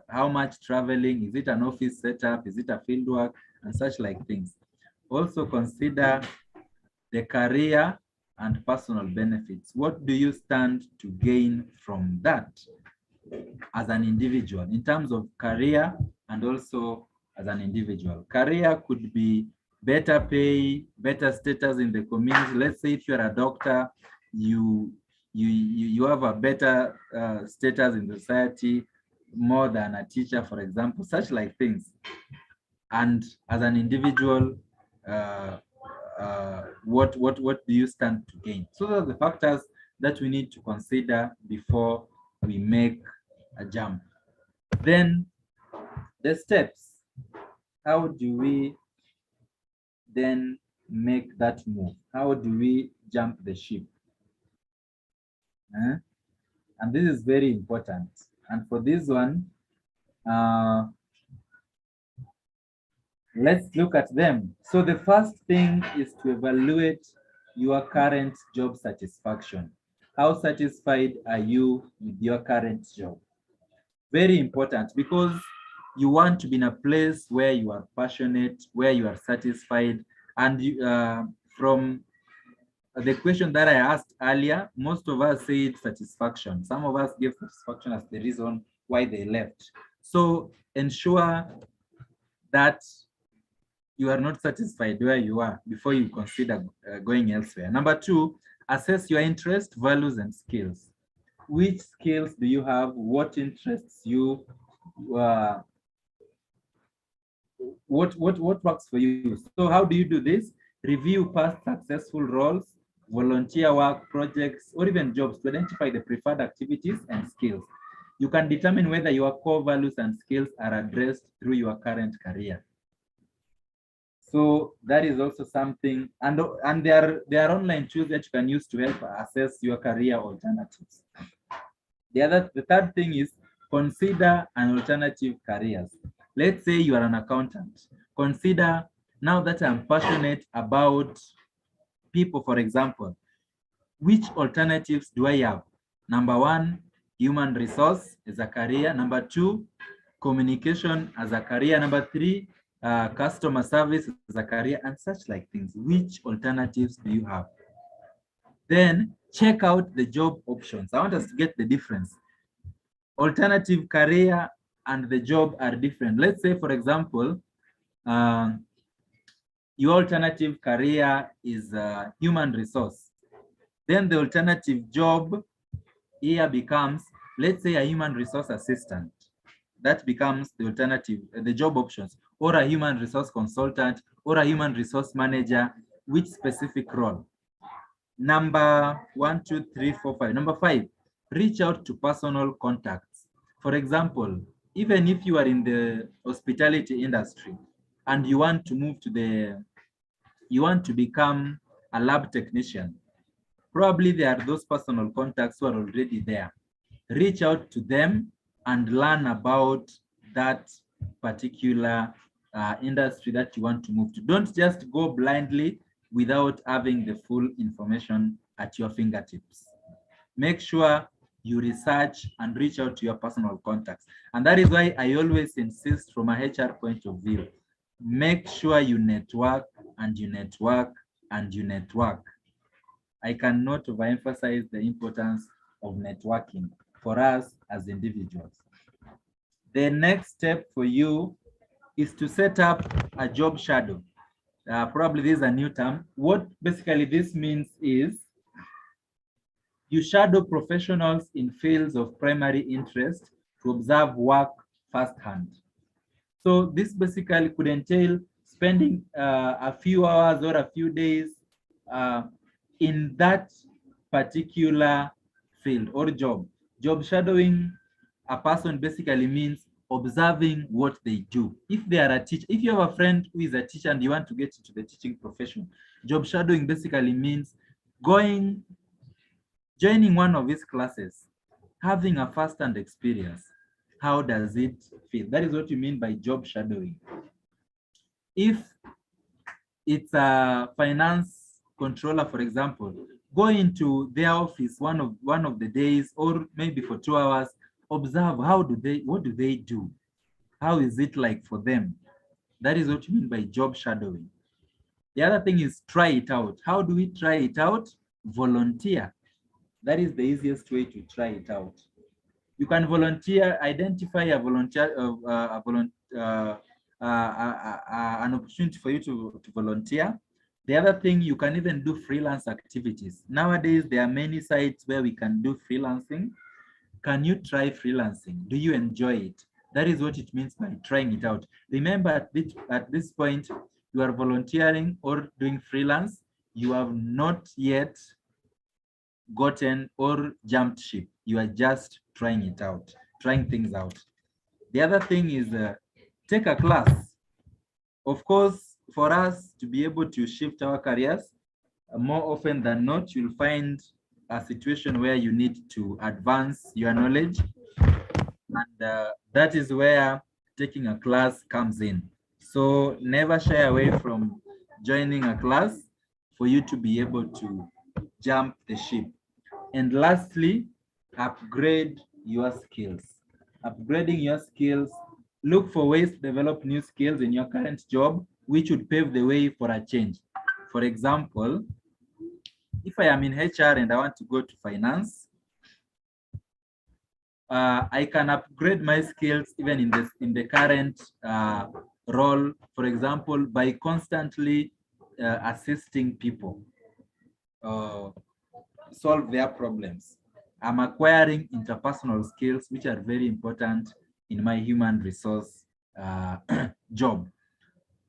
Speaker 1: how much traveling? Is it an office setup? Is it a field work? And such like things. Also consider the career and personal benefits. What do you stand to gain from that as an individual in terms of career and also as an individual. Career could be better pay, better status in the community. Let's say if you're a doctor, you have a better status in society more than a teacher, for example, such like things. And as an individual, what do you stand to gain? So those are the factors that we need to consider before we make a jump. Then the steps. How do we then make that move? How do we jump the ship? And this is very important. And for this one, let's look at them. So the first thing is to evaluate your current job satisfaction. How satisfied are you with your current job? Very important, because you want to be in a place where you are passionate, where you are satisfied. And from the question that I asked earlier, most of us said satisfaction. Some of us gave satisfaction as the reason why they left. So ensure that you are not satisfied where you are before you consider going elsewhere. Number two, assess your interest, values, and skills. Which skills do you have? What interests you? What works for you? So how do you do this? Review past successful roles, volunteer work, projects, or even jobs to identify the preferred activities and skills. You can determine whether your core values and skills are addressed through your current career. So that is also something, and there are online tools that you can use to help assess your career alternatives. The third thing is consider an alternative careers. Let's say you are an accountant. Consider, now that I'm passionate about people, for example, which alternatives do I have? Number one, human resource as a career. Number two, communication as a career. Number three, customer service as a career, and such like things. Which alternatives do you have? Then check out the job options. I want us to get the difference. Alternative career and the job are different. Let's say, for example, your alternative career is human resource. Then the alternative job here becomes, let's say, a human resource assistant. That becomes the alternative, the job options, or a human resource consultant, or a human resource manager. Which specific role? Number 1, 2, 3, 4, 5. Number 5, reach out to personal contacts. For example, even if you are in the hospitality industry and you want to move to you want to become a lab technician, probably there are those personal contacts who are already there. Reach out to them and learn about that particular industry that you want to move to. Don't just go blindly without having the full information at your fingertips. Make sure you research and reach out to your personal contacts. And that is why I always insist from a HR point of view, make sure you network and you network and you network. I cannot overemphasize the importance of networking for us as individuals. The next step for you is to set up a job shadow. Probably this is a new term. What basically this means is you shadow professionals in fields of primary interest to observe work firsthand. So this basically could entail spending a few hours or a few days in that particular field or job. Job shadowing a person basically means observing what they do. If they are a teacher, if you have a friend who is a teacher and you want to get into the teaching profession, job shadowing basically means joining one of his classes, having a first-hand experience. How does it feel? That is what you mean by job shadowing. If it's a finance controller, for example, go into their office one of the days, or maybe for 2 hours, observe what do they do? How is it like for them? That is what you mean by job shadowing. The other thing is try it out. How do we try it out? Volunteer. That is the easiest way to try it out. You can volunteer, identify a an opportunity for you to volunteer. The other thing, you can even do freelance activities. Nowadays, there are many sites where we can do freelancing. Can you try freelancing? Do you enjoy it? That is what it means by trying it out. Remember, at this point, you are volunteering or doing freelance. You have not yet gotten or jumped ship. You are just trying it out, trying things out. The other thing is take a class. Of course, for us to be able to shift our careers, more often than not, you'll find a situation where you need to advance your knowledge. And that is where taking a class comes in. So never shy away from joining a class for you to be able to jump the ship. And lastly, upgrade your skills. Upgrading your skills, look for ways to develop new skills in your current job, which would pave the way for a change. For example, if I am in HR and I want to go to finance, I can upgrade my skills even in the current role, for example, by constantly assisting people solve their problems. I'm acquiring interpersonal skills, which are very important in my human resource job.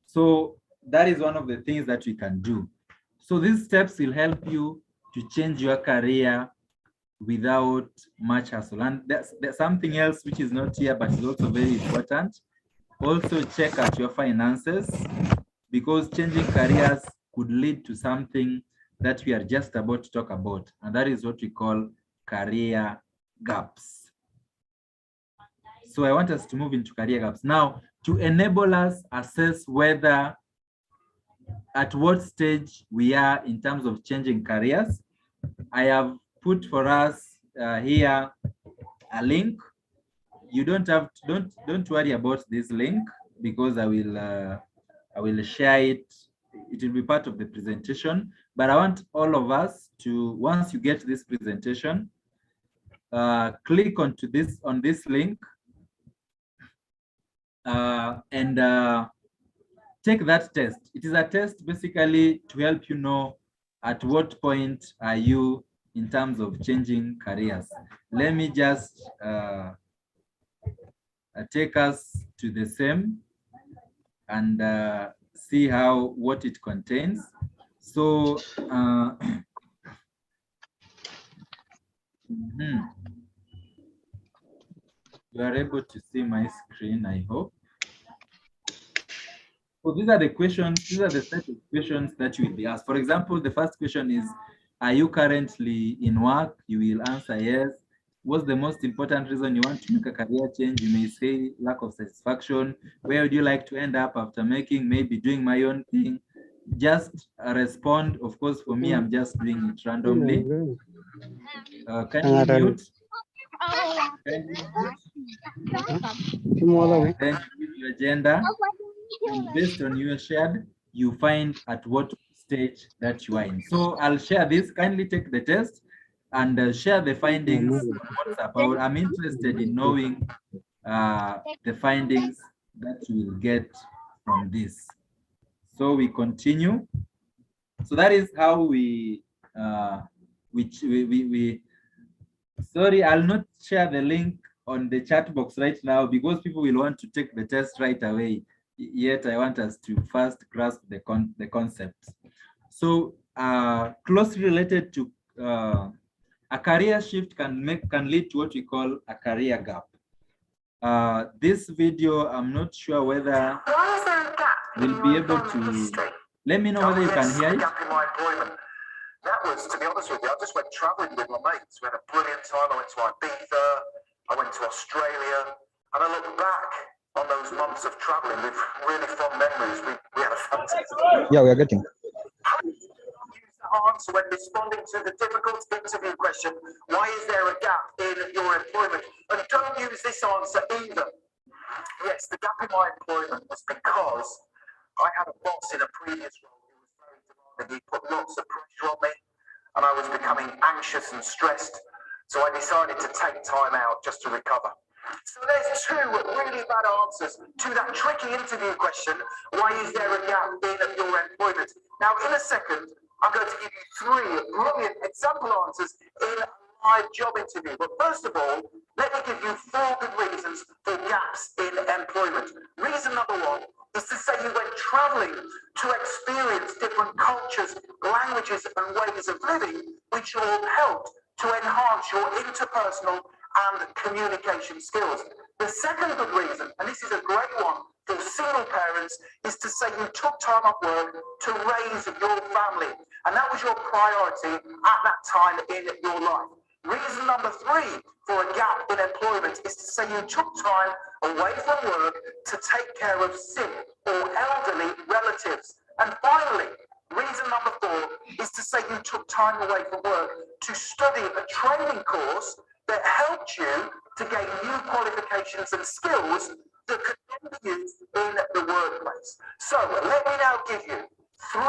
Speaker 1: So that is one of the things that we can do. So these steps will help you to change your career without much hassle. And there's something else which is not here, but is also very important. Also check at your finances, because changing careers could lead to something that we are just about to talk about. And that is what we call career gaps. So I want us to move into career gaps. Now, to enable us assess whether at what stage we are in terms of changing careers, I have put for us here a link. You don't have to, don't worry about this link, because I will share it. It will be part of the presentation. But I want all of us to, once you get this presentation, click on this link and take that test. It is a test basically to help you know at what point are you in terms of changing careers. Let me just take us to the same and see what it contains. So you are able to see my screen, I hope. So these are the questions, these are the set of questions that you will be asked. For example, the first question is, are you currently in work? You will answer yes. What's the most important reason you want to make a career change? You may say lack of satisfaction. Where would you like to end up after making, maybe doing my own thing? Just respond. Of course, for me, I'm just doing it randomly. Can you mute? Then your gender, and based on your shared, you find at what stage that you are in. So I'll share this. Kindly take the test and share the findings on WhatsApp. I'm interested in knowing the findings that you will get from this. So we continue. So that is how we sorry, I'll not share the link on the chat box right now, because people will want to take the test right away. Yet I want us to first grasp the concepts. So closely related to a career shift can lead to what we call a career gap. This video, I'm not sure whether we'll be able to. Let me know whether you can hear it.
Speaker 4: That was, to be honest with you, I just went traveling with my mates. We had a brilliant time. I went to Ibiza, I went to Australia, and I look back on those months of traveling with really fond memories. We had a fantastic time.
Speaker 10: Yeah, we are getting.
Speaker 4: Use that answer when responding to the difficult interview question, why is there a gap in your employment? And don't use this answer either. Yes, the gap in my employment was because I had a boss in a previous role. He put lots of pressure on me and I was becoming anxious and stressed. So I decided to take time out just to recover. So there's two really bad answers to that tricky interview question, why is there a gap in your employment? Now, in a second, I'm going to give you three brilliant example answers in a live job interview. But first of all, let me give you 4 good reasons for gaps in employment. Reason number 1 is to say you went traveling to experience different cultures, languages, and ways of living, which all helped to enhance your interpersonal and communication skills. The second good reason, and this is a great one for single parents, is to say you took time off work to raise your family, and that was your priority at that time in your life. Reason number 3 for a gap in employment is to say you took time away from work to take care of sick or elderly relatives. And finally, reason number 4 is to say you took time away from work to study a training course that helped you to gain new qualifications and skills that could then be used in the workplace. So let me now give you 3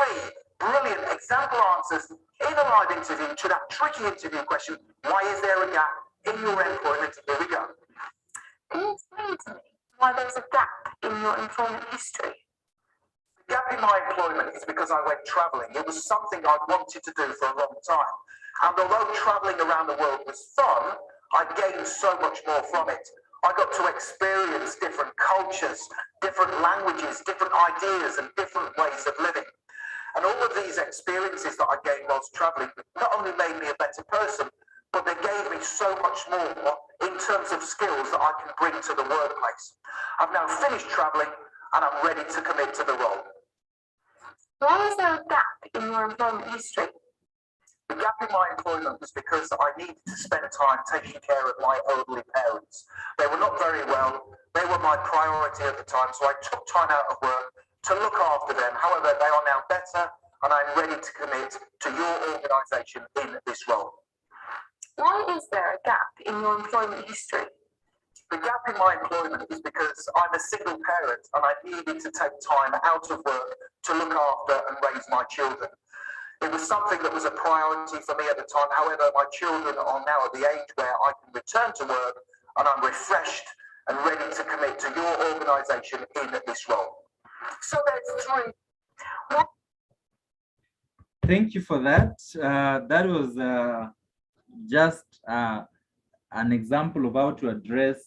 Speaker 4: brilliant example answers in a live interview to that tricky interview question, why is there a gap in your employment? Here we go.
Speaker 10: Can you explain to me why there's a gap in your employment history?
Speaker 4: The gap in my employment is because I went traveling. It was something I wanted to do for a long time. And although traveling around the world was fun, I gained so much more from it. I got to experience different cultures, different languages, different ideas, and different ways of living. And all of these experiences that I gained whilst traveling not only made me a better person, but they gave me so much more in terms of skills that I can bring to the workplace. I've now finished traveling and I'm ready to commit to the role.
Speaker 10: Why is there a gap in your employment history?
Speaker 4: The gap in my employment was because I needed to spend time taking care of my elderly parents. They were not very well. They were my priority at the time, so I took time out of work to look after them. However, they are now better, and I'm ready to commit to your organisation in this role.
Speaker 10: Why is there a gap in your employment history?
Speaker 4: The gap in my employment is because I'm a single parent and I needed to take time out of work to look after and raise my children. It was something that was a priority for me at the time. However, my children are now at the age where I can return to work and I'm refreshed and ready to commit to your organisation in this role. So there's 3.
Speaker 1: Thank you for that. That was just an example of how to address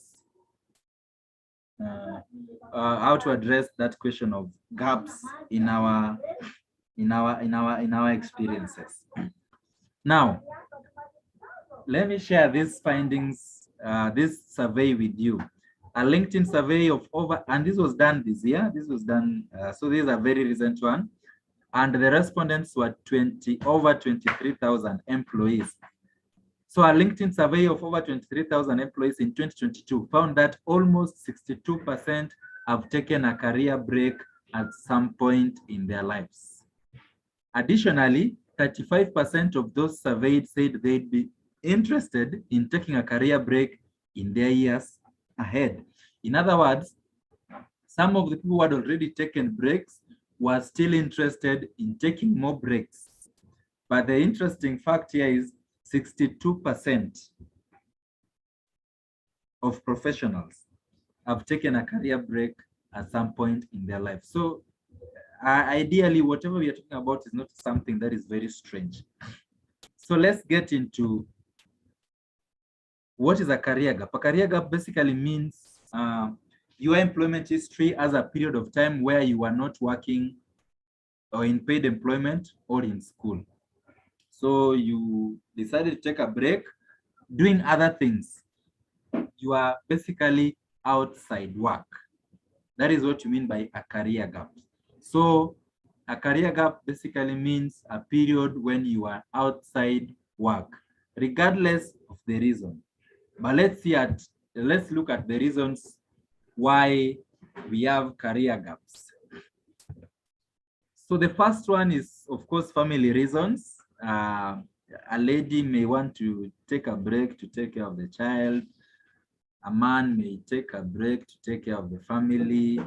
Speaker 1: that question of gaps in our experiences. Now, let me share these findings, this survey with you. A LinkedIn survey of over, and this was done this year. This was done, so this is a very recent one. And the respondents were over 23,000 employees. So a LinkedIn survey of over 23,000 employees in 2022 found that almost 62% have taken a career break at some point in their lives. Additionally, 35% of those surveyed said they'd be interested in taking a career break in their years ahead. In other words, some of the people who had already taken breaks were still interested in taking more breaks. But the interesting fact here is 62% of professionals have taken a career break at some point in their life. So ideally, whatever we are talking about is not something that is very strange. So let's get into what is a career gap. A career gap basically means your employment history as a period of time where you are not working or in paid employment or in school. So you decided to take a break doing other things. You are basically outside work. That is what you mean by a career gap. So a career gap basically means a period when you are outside work, regardless of the reason. But let's look at the reasons why we have career gaps. So the first one is, of course, family reasons. A lady may want to take a break to take care of the child. A man may take a break to take care of the family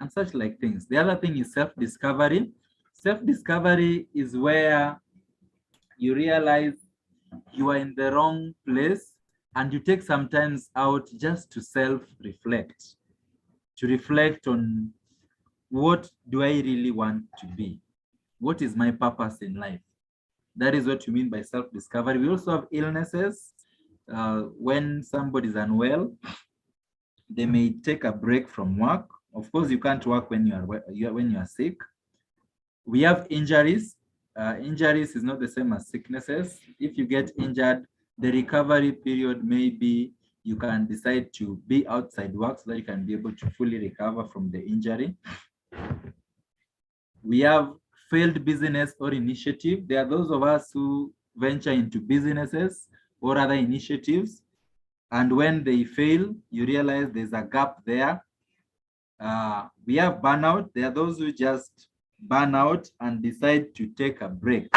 Speaker 1: and such like things. The other thing is self-discovery. Self-discovery is where you realize you are in the wrong place and you take some time out just to self-reflect, to reflect on what do I really want to be? What is my purpose in life? That is what you mean by self-discovery. We also have illnesses. When somebody is unwell, they may take a break from work. Of course, you can't work when you are sick. We have injuries. Injuries is not the same as sicknesses. If you get injured, the recovery period may be you can decide to be outside work so that you can be able to fully recover from the injury. We have failed business or initiative. There are those of us who venture into businesses or other initiatives, and when they fail, you realize there's a gap there. We have burnout. There are those who just burn out and decide to take a break.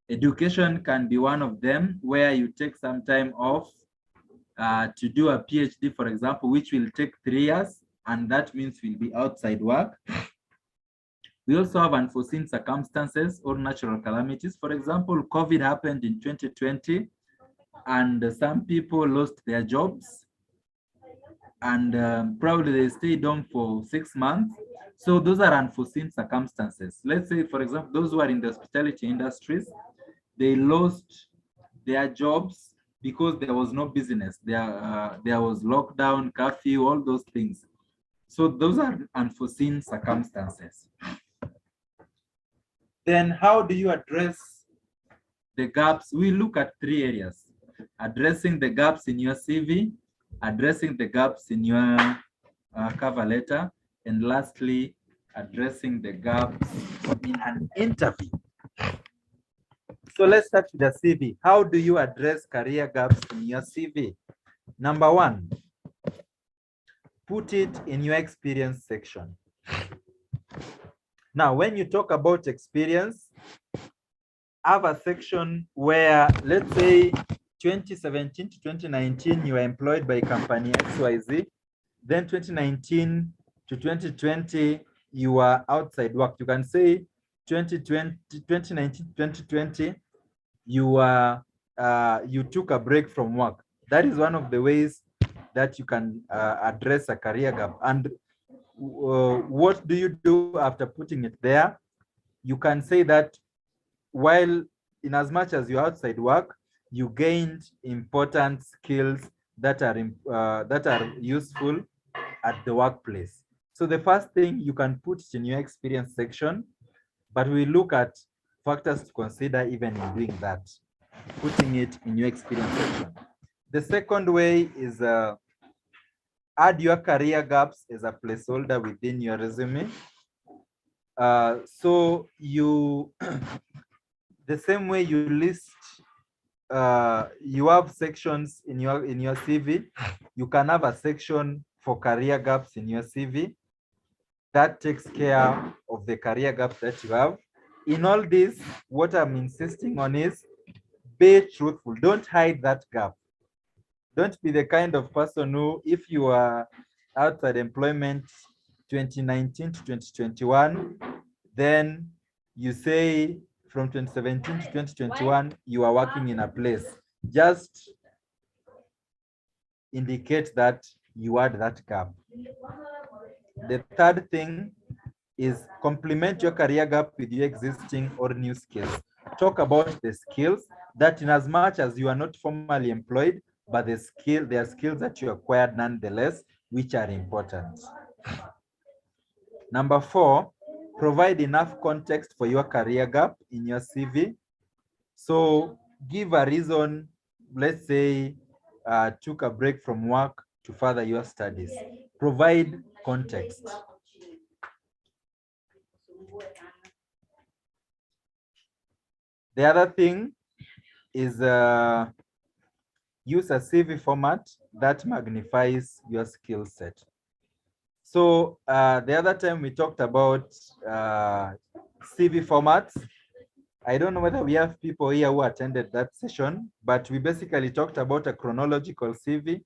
Speaker 1: Education can be one of them, where you take some time off to do a PhD, for example, which will take 3 years, and that means we'll be outside work. We also have unforeseen circumstances or natural calamities. For example, COVID happened in 2020, and some people lost their jobs, and probably they stayed home for 6 months. So those are unforeseen circumstances. Let's say, for example, those who are in the hospitality industries, they lost their jobs because there was no business. There was lockdown, curfew, all those things. So those are unforeseen circumstances. Then how do you address the gaps? We look at 3 areas: addressing the gaps in your CV, addressing the gaps in your cover letter, and lastly, addressing the gaps in an interview. So let's start with the CV. How do you address career gaps in your CV? Number 1, put it in your experience section. Now, when you talk about experience, have a section where, let's say, 2017 to 2019, you were employed by company XYZ. Then 2019 to 2020, you were outside work. You can say 2019 to 2020, you took a break from work. That is one of the ways that you can address a career gap. And what do you do after putting it there? You can say that while in as much as you're outside work, you gained important skills that are useful at the workplace. So the first thing, you can put it in your experience section, but we look at factors to consider even in doing that, putting it in your experience section. The second way is add your career gaps as a placeholder within your resume. So you, the same way you list, you have sections in your CV, you can have a section for career gaps in your CV that takes care of the career gaps that you have. In all this, what I'm insisting on is be truthful. Don't hide that gap. Don't be the kind of person who, if you are outside employment 2019 to 2021, then you say from 2017 to 2021, you are working in a place. Just indicate that you had that gap. The third thing is complement your career gap with your existing or new skills. Talk about the skills that, in as much as you are not formally employed, but there are skills that you acquired nonetheless, which are important. Number 4, provide enough context for your career gap in your CV. So give a reason. Let's say took a break from work to further your studies. Provide context. The other thing is use a CV format that magnifies your skill set. So the other time we talked about CV formats. I don't know whether we have people here who attended that session, but we basically talked about a chronological CV,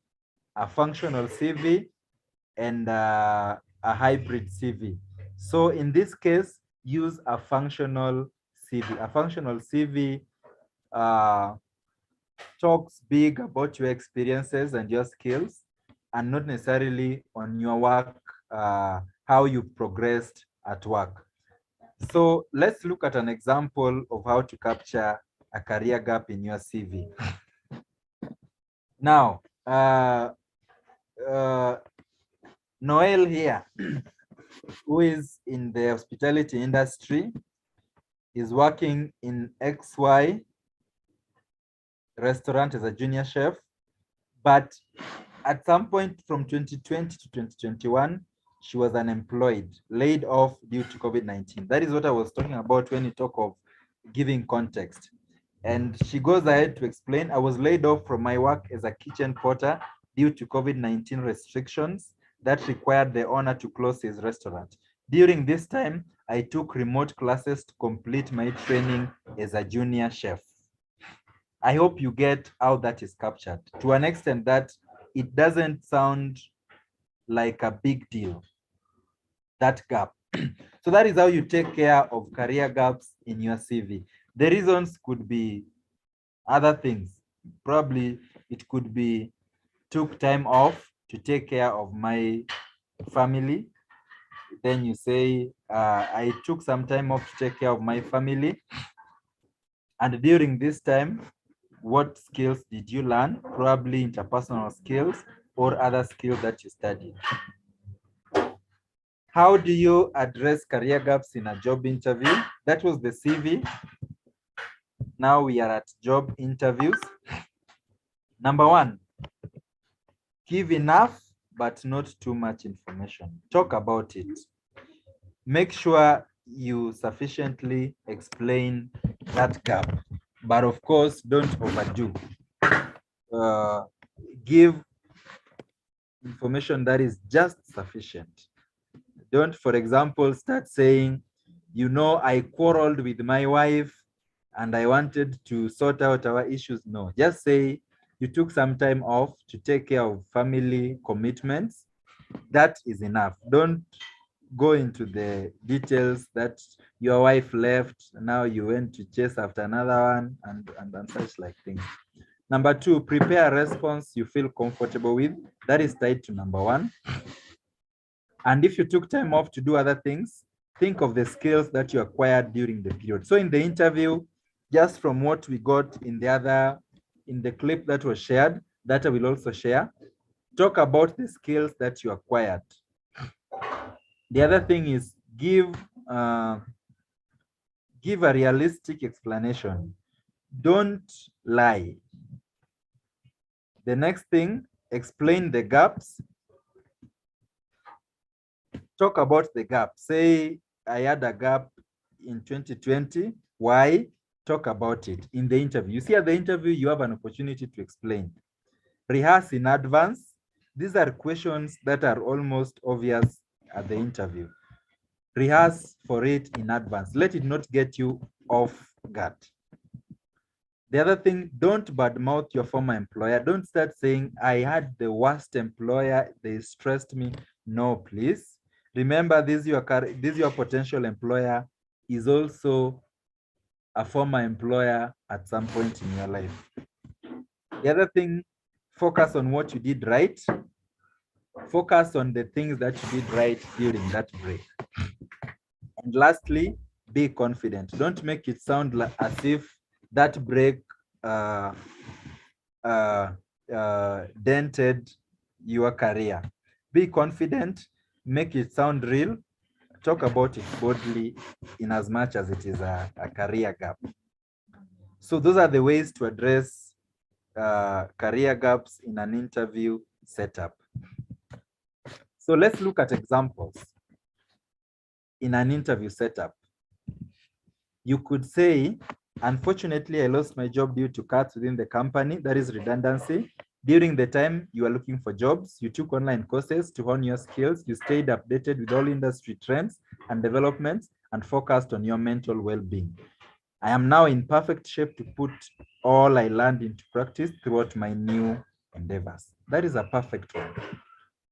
Speaker 1: a functional CV, and a hybrid CV. So in this case, use a functional CV. A functional CV talks big about your experiences and your skills, and not necessarily on your work, how you've progressed at work. So let's look at an example of how to capture a career gap in your CV. Now, Noel here, who is in the hospitality industry, is working in XY restaurant as a junior chef, but at some point from 2020 to 2021, she was unemployed, laid off due to COVID-19. That is what I was talking about when you talk of giving context. And she goes ahead to explain, I was laid off from my work as a kitchen porter due to COVID-19 restrictions that required the owner to close his restaurant. During this time, I took remote classes to complete my training as a junior chef. I hope you get how that is captured to an extent that it doesn't sound like a big deal, that gap. So that is how you take care of career gaps in your CV. The reasons could be other things. Probably it could be took time off to take care of my family. Then you say, I took some time off to take care of my family. And during this time, what skills did you learn? Probably interpersonal skills or other skills that you studied. How do you address career gaps in a job interview? That was the CV. Now we are at job interviews. Number one, give enough but not too much information. Talk about it. Make sure you sufficiently explain that gap, but of course, don't overdo. Give information that is just sufficient. Don't, for example, start saying, you know, I quarreled with my wife and I wanted to sort out our issues. No, just say you took some time off to take care of family commitments. That is enough. Don't go into the details that your wife left, now you went to chase after another one, and such like things. Number two, prepare a response you feel comfortable with. That is tied to number one. And if you took time off to do other things, think of the skills that you acquired during the period. So in the interview, just from what we got in the clip that was shared, that I will also share, talk about the skills that you acquired. The other thing is give a realistic explanation. Don't lie. The next thing, explain the gaps. Talk about the gap. Say, I had a gap in 2020. Why? Talk about it in the interview. You see, at the interview, you have an opportunity to explain. Rehearse in advance. These are questions that are almost obvious at the interview. Rehearse for it in advance. Let it not get you off guard. The other thing, don't badmouth your former employer. Don't start saying, I had the worst employer, they stressed me. No, please. Remember, this your potential employer is also a former employer at some point in your life. The other thing, focus on what you did right. Focus on the things that you did right during that break. And lastly, be confident. Don't make it sound like as if that break dented your career. Be confident, make it sound real, talk about it boldly in as much as it is a career gap. So those are the ways to address career gaps in an interview setup. So let's look at examples in an interview setup. You could say, unfortunately, I lost my job due to cuts within the company. That is redundancy. During the time you are looking for jobs, you took online courses to hone your skills. You stayed updated with all industry trends and developments and focused on your mental well-being. I am now in perfect shape to put all I learned into practice throughout my new endeavors. That is a perfect one.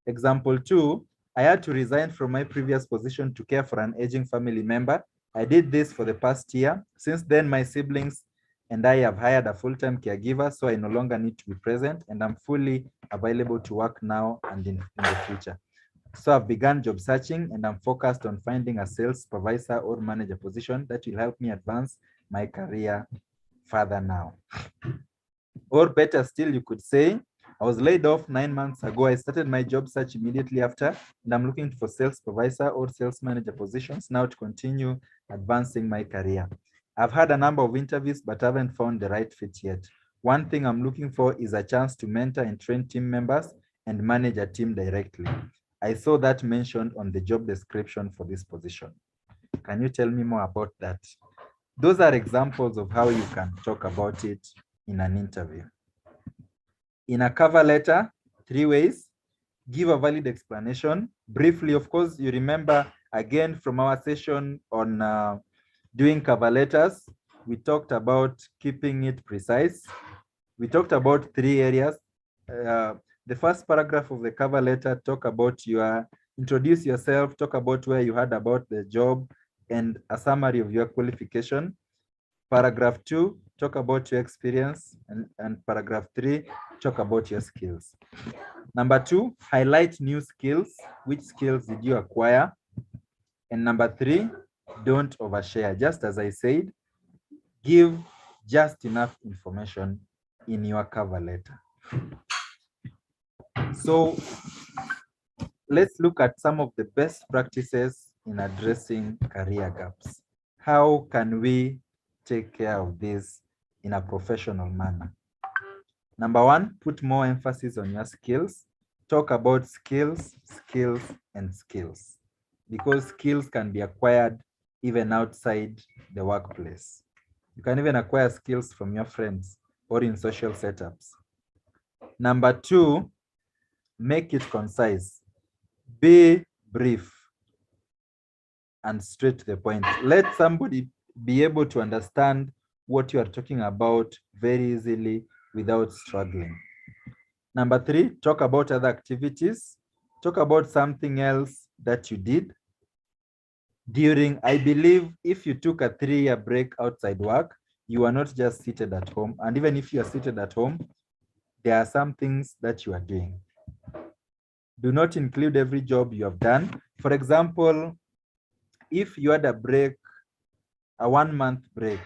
Speaker 1: Example two, I had to resign from my previous position to care for an aging family member. I did this for the past year. Since then, my siblings and I have hired a full-time caregiver, so I no longer need to be present, and I'm fully available to work now and in the future. So I've begun job searching, and I'm focused on finding a sales supervisor or manager position that will help me advance my career further now. Or better still, you could say, I was laid off 9 months ago. I started my job search immediately after, and I'm looking for sales supervisor or sales manager positions now to continue advancing my career. I've had a number of interviews, but haven't found the right fit yet. One thing I'm looking for is a chance to mentor and train team members and manage a team directly. I saw that mentioned on the job description for this position. Can you tell me more about that? Those are examples of how you can talk about it in an interview. In a cover letter, 3 ways. Give a valid explanation. Briefly, of course, you remember again from our session on doing cover letters, we talked about keeping it precise. We talked about 3 areas. The first paragraph of the cover letter talk about introduce yourself, talk about where you heard about the job, and a summary of your qualification. Paragraph 2, talk about your experience, and paragraph 3, talk about your skills. Number 2, highlight new skills. Which skills did you acquire? And number 3, don't overshare. Just as I said, give just enough information in your cover letter. So let's look at some of the best practices in addressing career gaps. How can we take care of this in a professional manner? Number 1, put more emphasis on your skills. Talk about skills, skills, and skills, because skills can be acquired even outside the workplace. You can even acquire skills from your friends or in social setups. Number 2, make it concise. Be brief and straight to the point. Let somebody be able to understand what you are talking about very easily without struggling. Number 3, talk about other activities. Talk about something else that you did during, I believe, if you took a 3-year break outside work, you are not just seated at home. And even if you are seated at home, there are some things that you are doing. Do not include every job you have done. For example, if you had a break, a 1-month break,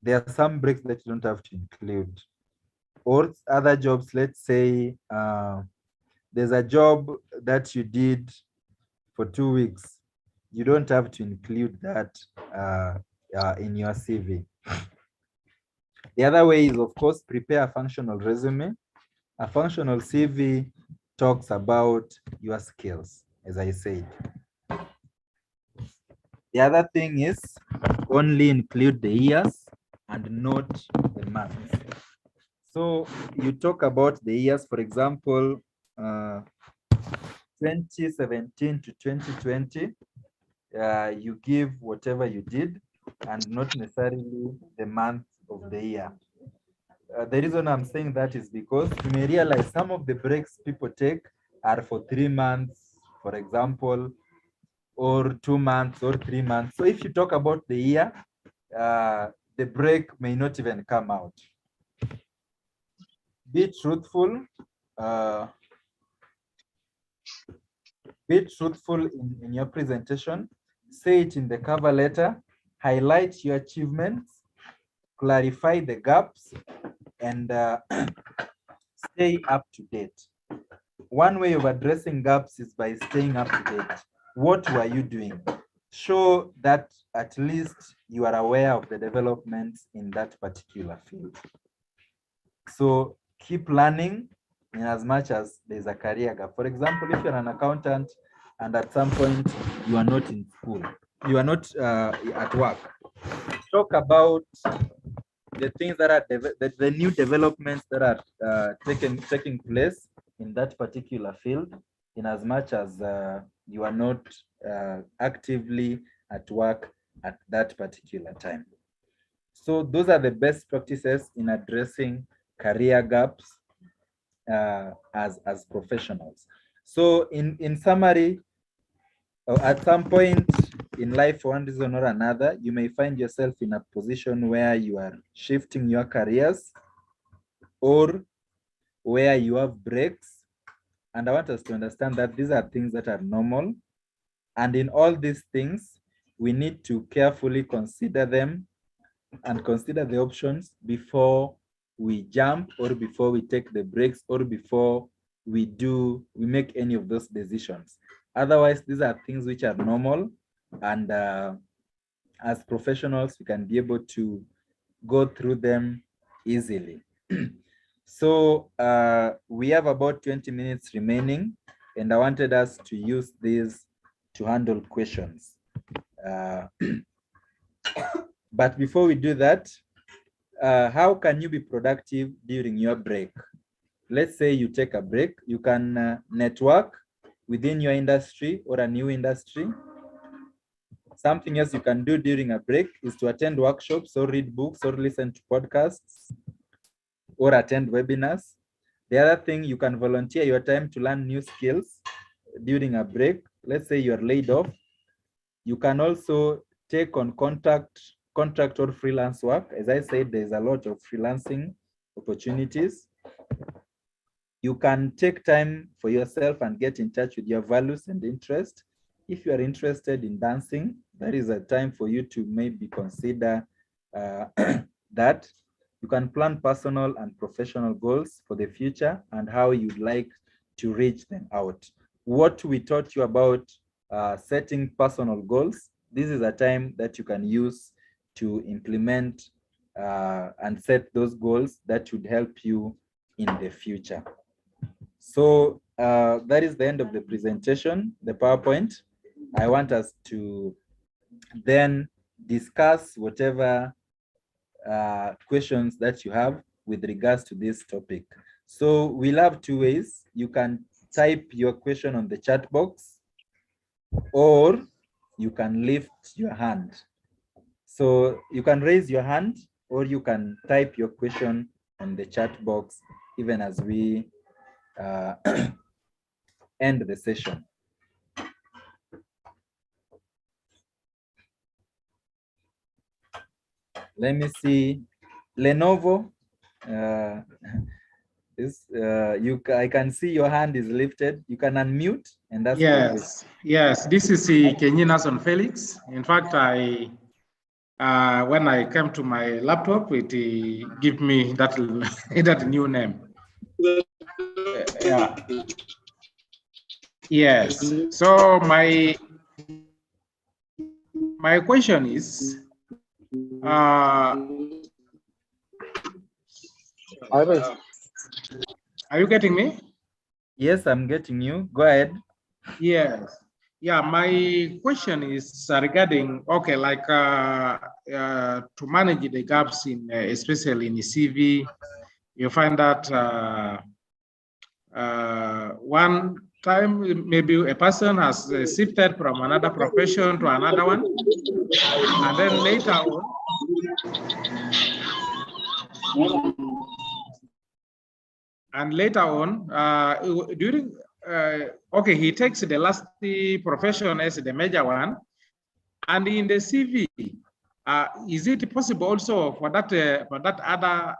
Speaker 1: there are some breaks that you don't have to include. Or other jobs, let's say there's a job that you did for 2 weeks. You don't have to include that in your CV. The other way is, of course, prepare a functional resume. A functional CV talks about your skills, as I said. The other thing is only include the years and not the months. So you talk about the years, for example, 2017 to 2020, you give whatever you did and not necessarily the month of the year. The reason I'm saying that is because you may realize some of the breaks people take are for 3 months, for example, or 2 months or 3 months. So if you talk about the year, the break may not even come out. Be truthful. Be truthful in your presentation. Say it in the cover letter. Highlight your achievements. Clarify the gaps, and stay up to date. One way of addressing gaps is by staying up to date. What were you doing? Show that at least you are aware of the developments in that particular field. So keep learning in as much as there's a career gap. For example, if you're an accountant and at some point you are not in school, you are not at work, talk about the things that are the new developments that are taking place in that particular field, in as much as you are not actively at work at that particular time. So those are the best practices in addressing career gaps as professionals. So in summary, at some point in life, for one reason or another, you may find yourself in a position where you are shifting your careers or where you have breaks. And I want us to understand that these are things that are normal. And in all these things, we need to carefully consider them and consider the options before we jump or before we take the breaks or before we make any of those decisions. Otherwise, these are things which are normal, and as professionals, we can be able to go through them easily. So we have about 20 minutes remaining, and I wanted us to use these to handle questions. But before we do that, how can you be productive during your break? Let's say you take a break, you can network within your industry or a new industry. Something else you can do during a break is to attend workshops or read books or listen to podcasts or attend webinars. The other thing, you can volunteer your time to learn new skills during a break. Let's say you're laid off. You can also take on contract or freelance work. As I said, there's a lot of freelancing opportunities. You can take time for yourself and get in touch with your values and interests. If you are interested in dancing, that is a time for you to maybe consider that. You can plan personal and professional goals for the future and how you'd like to reach them out. What we taught you about setting personal goals, this is a time that you can use to implement and set those goals that would help you in the future. So that is the end of the presentation, the PowerPoint. I want us to then discuss whatever questions that you have with regards to this topic. So we'll have two ways. You can type your question on the chat box, or you can lift your hand. So you can raise your hand, or you can type your question on the chat box even as we end the session. Let me see. Lenovo, I can see your hand is lifted. You can unmute, and that's
Speaker 11: yes. This is Kenyi Nason Felix. In fact, when I came to my laptop, it gave me that that new name. Yeah. Yes. So my question is, are you getting me?
Speaker 1: Yes, I'm getting you. Go ahead.
Speaker 11: Yes. Yeah, my question is regarding, okay, like to manage the gaps in, especially in the CV, you find that one time maybe a person has shifted from another profession to another one, and then later on, during okay, he takes the last profession as the major one, and in the CV, is it possible also for that other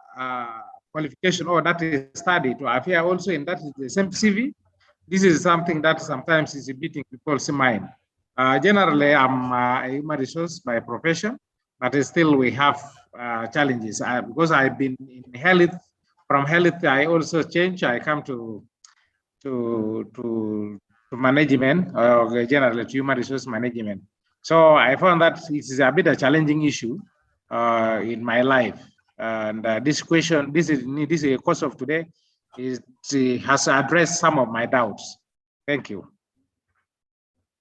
Speaker 11: qualification or that study to appear also in that the same CV? This is something that sometimes is beating people's mind. Generally, I'm a human resource by profession, but still we have challenges because I've been in health. From health, I also change. I come to management, or generally to human resource management. So I found that it is a bit a challenging issue in my life. And this question, this is a course of today, has addressed some of my doubts. Thank you.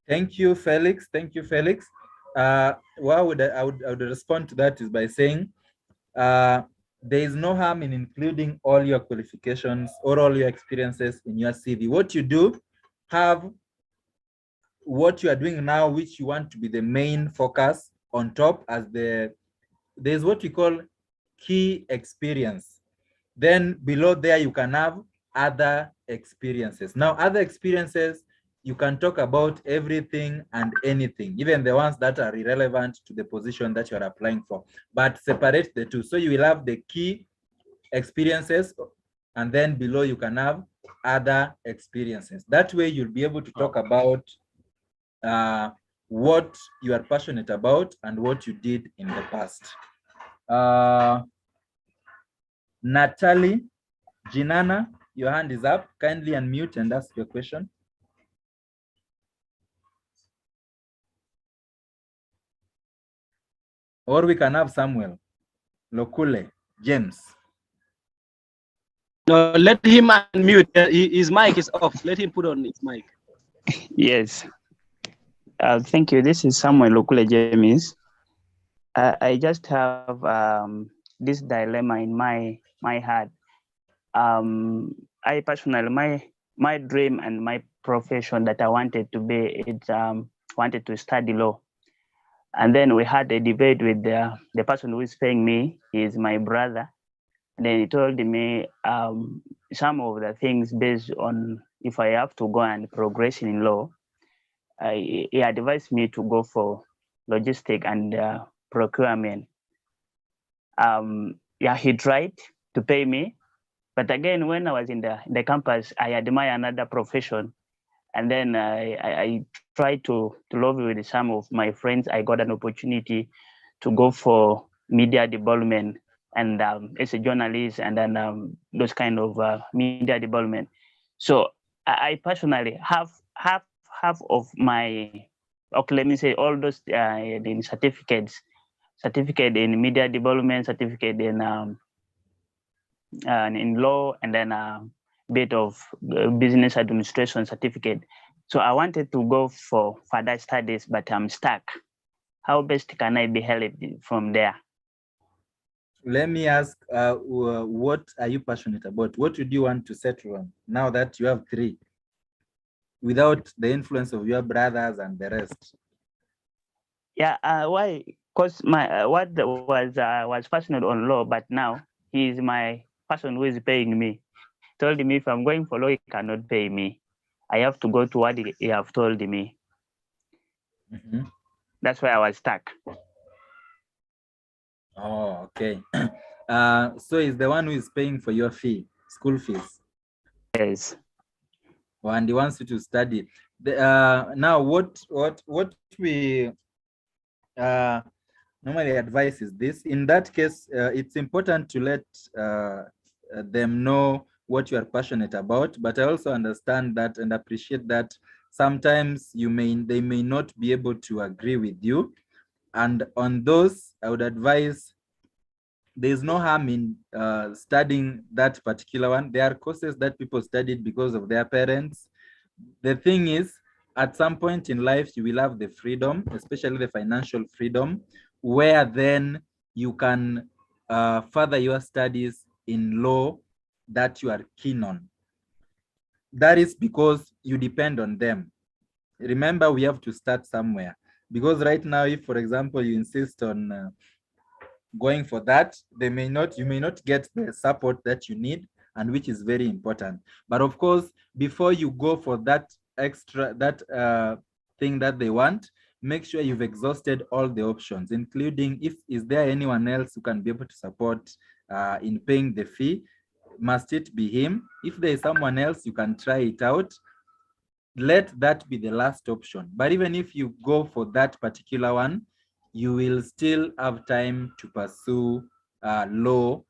Speaker 1: Thank you, Felix. Thank you, Felix. What I would respond to that is by saying there is no harm in including all your qualifications or all your experiences in your CV. What you do, have what you are doing now, which you want to be the main focus on top, as there's what we call key experience. Then below there, you can have other experiences. Now, other experiences you can talk about everything and anything, even the ones that are irrelevant to the position that you are applying for, but separate the two. So you will have the key experiences, and then below you can have other experiences. That way you'll be able to talk about what you are passionate about and what you did in the past. Natalie Jinana, your hand is up. Kindly unmute and ask your question. Or we can have Samuel Lokule, James.
Speaker 3: No, let him unmute. His mic is off. Let him put on his mic.
Speaker 9: Yes. Thank you. This is Samuel Lokule James. I just have this dilemma in my heart. I personally, my dream and my profession that I wanted to be, wanted to study law. And then we had a debate with the person who is paying me. He is my brother. And then he told me some of the things based on if I have to go and progress in law. He advised me to go for logistic and procurement. Yeah, he tried to pay me. But again, when I was in the campus, I admire another profession. And then I tried to lobby with some of my friends. I got an opportunity to go for media development and as a journalist, and then those kind of media development. So I personally have half of my, okay, let me say all those in certificate in media development, certificate in law, and then a bit of business administration certificate. So I wanted to go for further studies, but I'm stuck. How best can I be helped from there?
Speaker 1: Let me ask, what are you passionate about? What would you want to settle on now that you have 3, without the influence of your brothers and the rest?
Speaker 9: Yeah, why? Because my what was passionate on law, but now he is my person who is paying me. Told me if I'm going for law, he cannot pay me. I have to go to what he have told me.
Speaker 1: Mm-hmm.
Speaker 9: That's why I was stuck.
Speaker 1: Oh, okay. So he's the one who is paying for your fee, school fees.
Speaker 9: Yes.
Speaker 1: Oh, and he wants you to study. Now, what we normally advise is this. In that case, it's important to let them know what you are passionate about, but I also understand that and appreciate that sometimes they may not be able to agree with you. And on those, I would advise there's no harm in studying that particular one. There are courses that people studied because of their parents. The thing is, at some point in life, you will have the freedom, especially the financial freedom, where then you can further your studies in law that you are keen on. That is because you depend on them. Remember, we have to start somewhere. Because right now, if, for example, you insist on going for that, you may not get the support that you need, and which is very important. But of course, before you go for that extra, thing that they want, make sure you've exhausted all the options, including is there anyone else who can be able to support in paying the fee? Must it be him? If there is someone else, you can try it out. Let that be the last option. But even if you go for that particular one, you will still have time to pursue law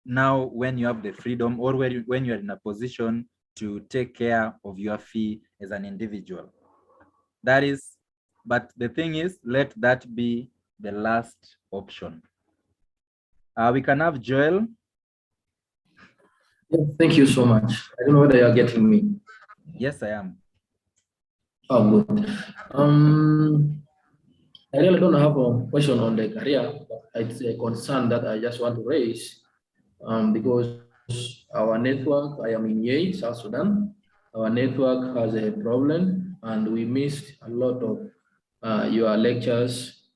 Speaker 1: now when you have the freedom, or when you're in a position to take care of your fee as an individual. That is, but the thing is, let that be the last option. We can have Joel.
Speaker 12: Yeah, thank you so much. I don't know whether you're getting me.
Speaker 1: Yes, I am.
Speaker 12: Oh, good. I really don't have a question on the career, but it's a concern that I just want to raise because our network, I am in Yei, South Sudan, our network has a problem and we missed a lot of your lectures,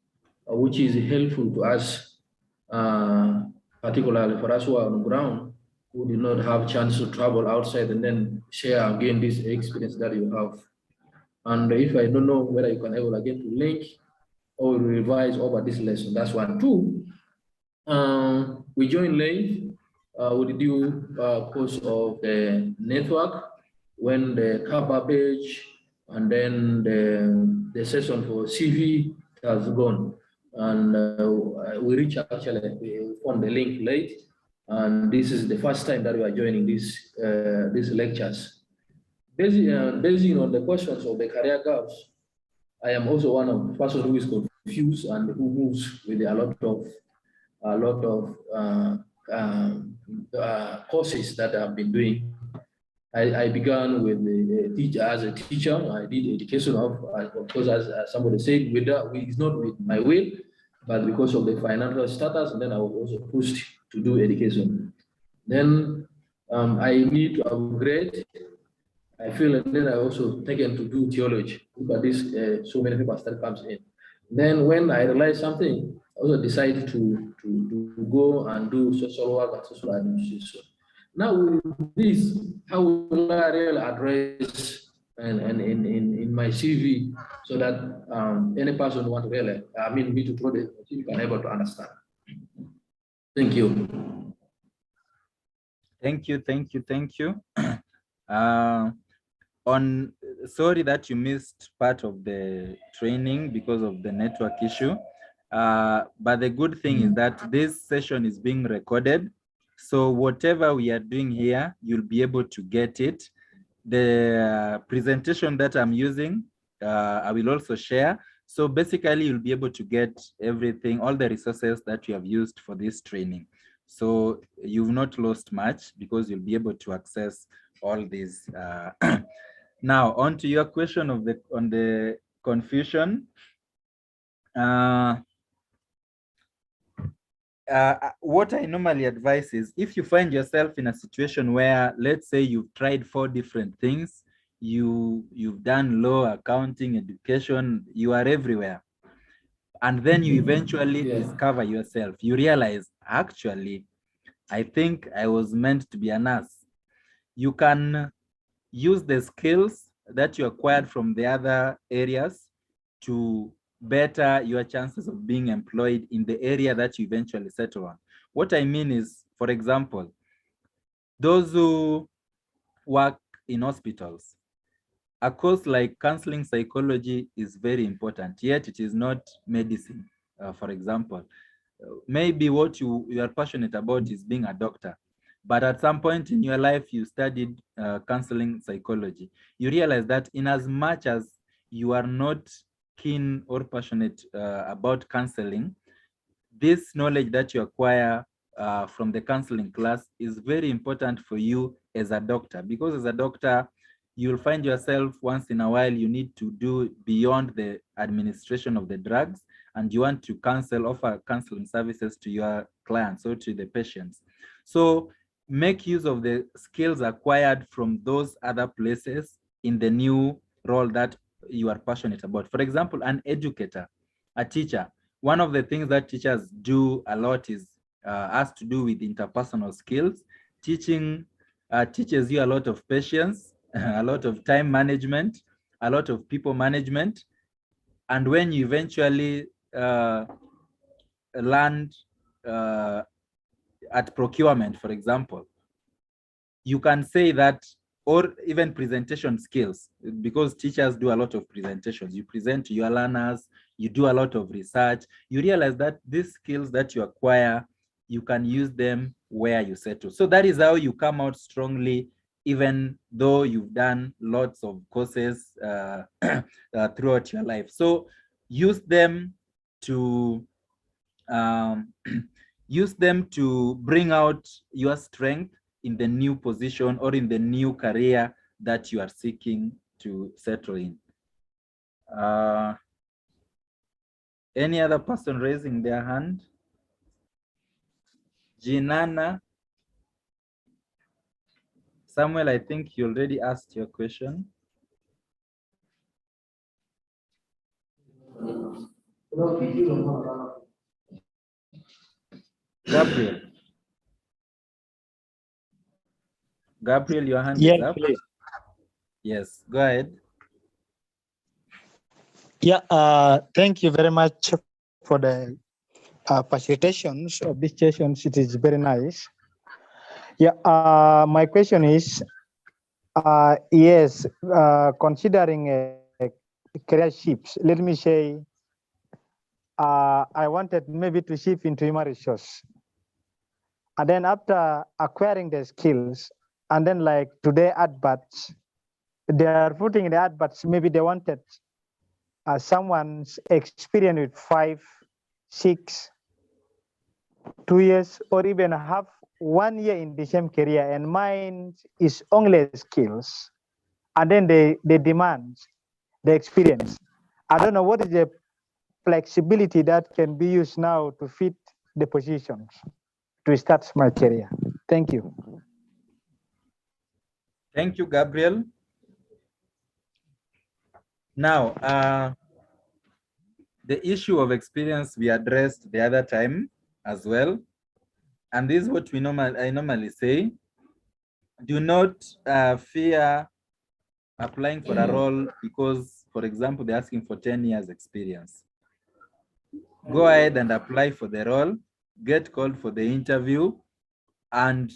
Speaker 12: which is helpful to us, particularly for us who are on the ground, who did not have chance to travel outside and then share again this experience that you have. And if I don't know whether you can able again to link or revise over this lesson, that's one. Two, we join late with the due course of the network when the cover page and then the session for CV has gone. And we reach actually, we found the link late. And this is the first time that we are joining these lectures. Basing on the questions of the career gaps, I am also one of the persons who is confused and who moves with a lot of courses that I've been doing. I began with the teacher as a teacher. I did education of course, as somebody said, it's not with my will, but because of the financial status, and then I was also pushed to do education. Then I need to upgrade. I feel, and then I also taken to do theology. Look at this, so many people that comes in. Then when I realized something, I also decided to go and do social work and social administration. Now with this, how will I really address and in my CV so that any person who want to really, me to throw the CV can able to understand. Thank you.
Speaker 1: Thank you. Sorry that you missed part of the training because of the network issue. But the good thing is that this session is being recorded. So whatever we are doing here, you'll be able to get it. The presentation that I'm using, I will also share. So basically, you'll be able to get everything, all the resources that you have used for this training. So you've not lost much because you'll be able to access all these. Now, on to your question on the confusion. What I normally advise is if you find yourself in a situation where, let's say you've tried 4 different things, you've done law, accounting, education, you are everywhere. And then you eventually discover yourself. You realize, actually, I think I was meant to be a nurse. You can use the skills that you acquired from the other areas to better your chances of being employed in the area that you eventually settle on. What I mean is, for example, those who work in hospitals, a course like counseling psychology is very important, yet it is not medicine. For example, maybe what you are passionate about is being a doctor, but at some point in your life, you studied counseling psychology. You realize that in as much as you are not keen or passionate about counseling, this knowledge that you acquire from the counseling class is very important for you as a doctor, because as a doctor, you'll find yourself once in a while, you need to do beyond the administration of the drugs, and you want to offer counseling services to your clients or to the patients. So make use of the skills acquired from those other places in the new role that you are passionate about. For example, an educator, a teacher, one of the things that teachers do a lot is has to do with interpersonal skills. Teaching teaches you a lot of patience, a lot of time management, a lot of people management. And when you eventually land at procurement, for example, you can say that, or even presentation skills, because teachers do a lot of presentations. You present to your learners, you do a lot of research. You realize that these skills that you acquire, you can use them where you settle. So that is how you come out strongly, even though you've done lots of courses throughout your life. So use them to bring out your strength in the new position or in the new career that you are seeking to settle in. Any other person raising their hand? Jinana. Samuel, I think you already asked your question. Gabriel, your hand is up.
Speaker 5: Please.
Speaker 1: Yes, go ahead.
Speaker 13: Yeah, thank you very much for the facilitations of this sessions. It is very nice. Yeah, my question is, yes, considering career shifts, let me say, I wanted maybe to shift into human resource. And then after acquiring the skills, and then like today adverts, they are putting in the adverts, maybe they wanted someone's experience with 5, 6, 2 years, or even have 1 year in the same career, and mine is only skills. And then they demand the experience. I don't know what is the flexibility that can be used now to fit the positions to start my career. Thank you.
Speaker 1: Thank you, Gabriel. Now, the issue of experience we addressed the other time as well. And this is what I normally say. Do not fear applying for a role because, for example, they're asking for 10 years experience. Go ahead and apply for the role, get called for the interview, and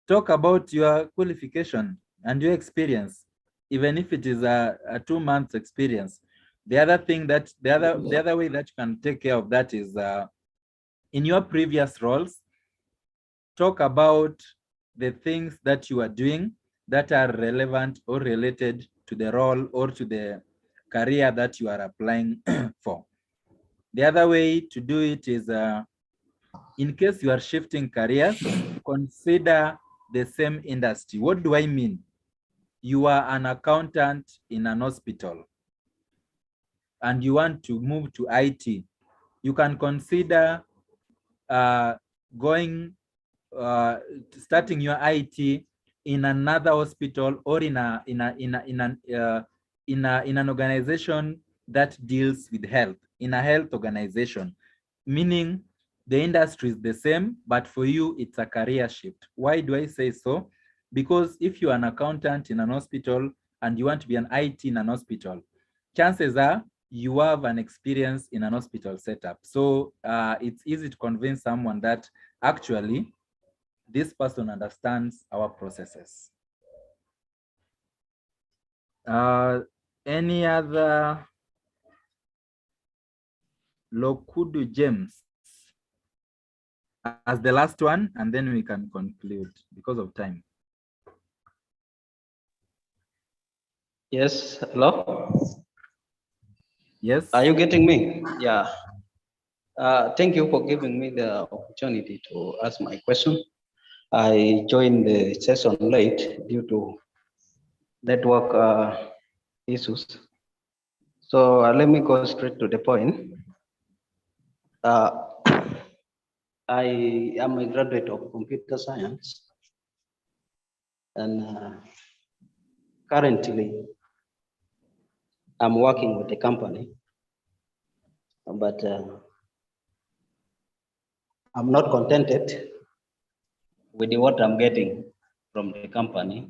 Speaker 1: talk about your qualification and your experience, even if it is a 2 months experience. The other thing that the other way that you can take care of that is in your previous roles, talk about the things that you are doing that are relevant or related to the role or to the career that you are applying for. The other way to do it is in case you are shifting careers, consider the same industry. What do I mean? You are an accountant in an hospital and you want to move to IT. You can consider starting your IT in another hospital or in an organization that deals with health, in a health organization, meaning the industry is the same, but for you, it's a career shift. Why do I say so? Because if you're an accountant in an hospital and you want to be an IT in an hospital, chances are you have an experience in an hospital setup. So it's easy to convince someone that actually this person understands our processes. Any other? Lokudu James as the last one, and then we can conclude because of time.
Speaker 14: Yes, hello?
Speaker 1: Yes.
Speaker 14: Are you getting me? Yeah. Thank you for giving me the opportunity to ask my question. I joined the session late due to network issues. So let me go straight to the point. I am a graduate of computer science, and currently I'm working with a company, but I'm not contented with what I'm getting from the company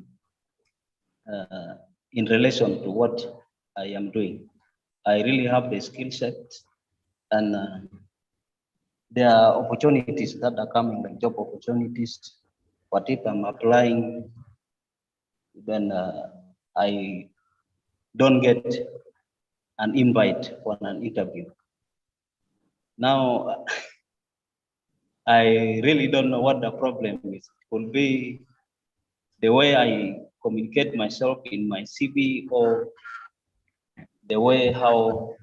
Speaker 14: in relation to what I am doing. I really have the skill set, and there are opportunities that are coming, like job opportunities. But if I'm applying, then I don't get an invite for an interview. Now, I really don't know what the problem is. It could be the way I communicate myself in my CV, or the way how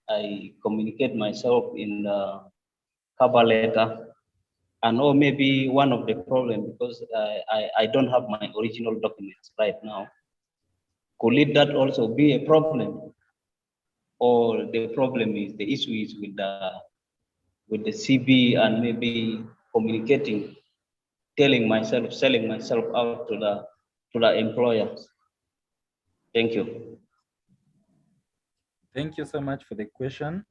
Speaker 14: I communicate myself in the cover letter, and or maybe one of the problems because I don't have my original documents right now. Could it that also be a problem, or the problem is the issue is with the CV and maybe communicating, telling myself, selling myself out to the employers? Thank you.
Speaker 1: Thank you so much for the question.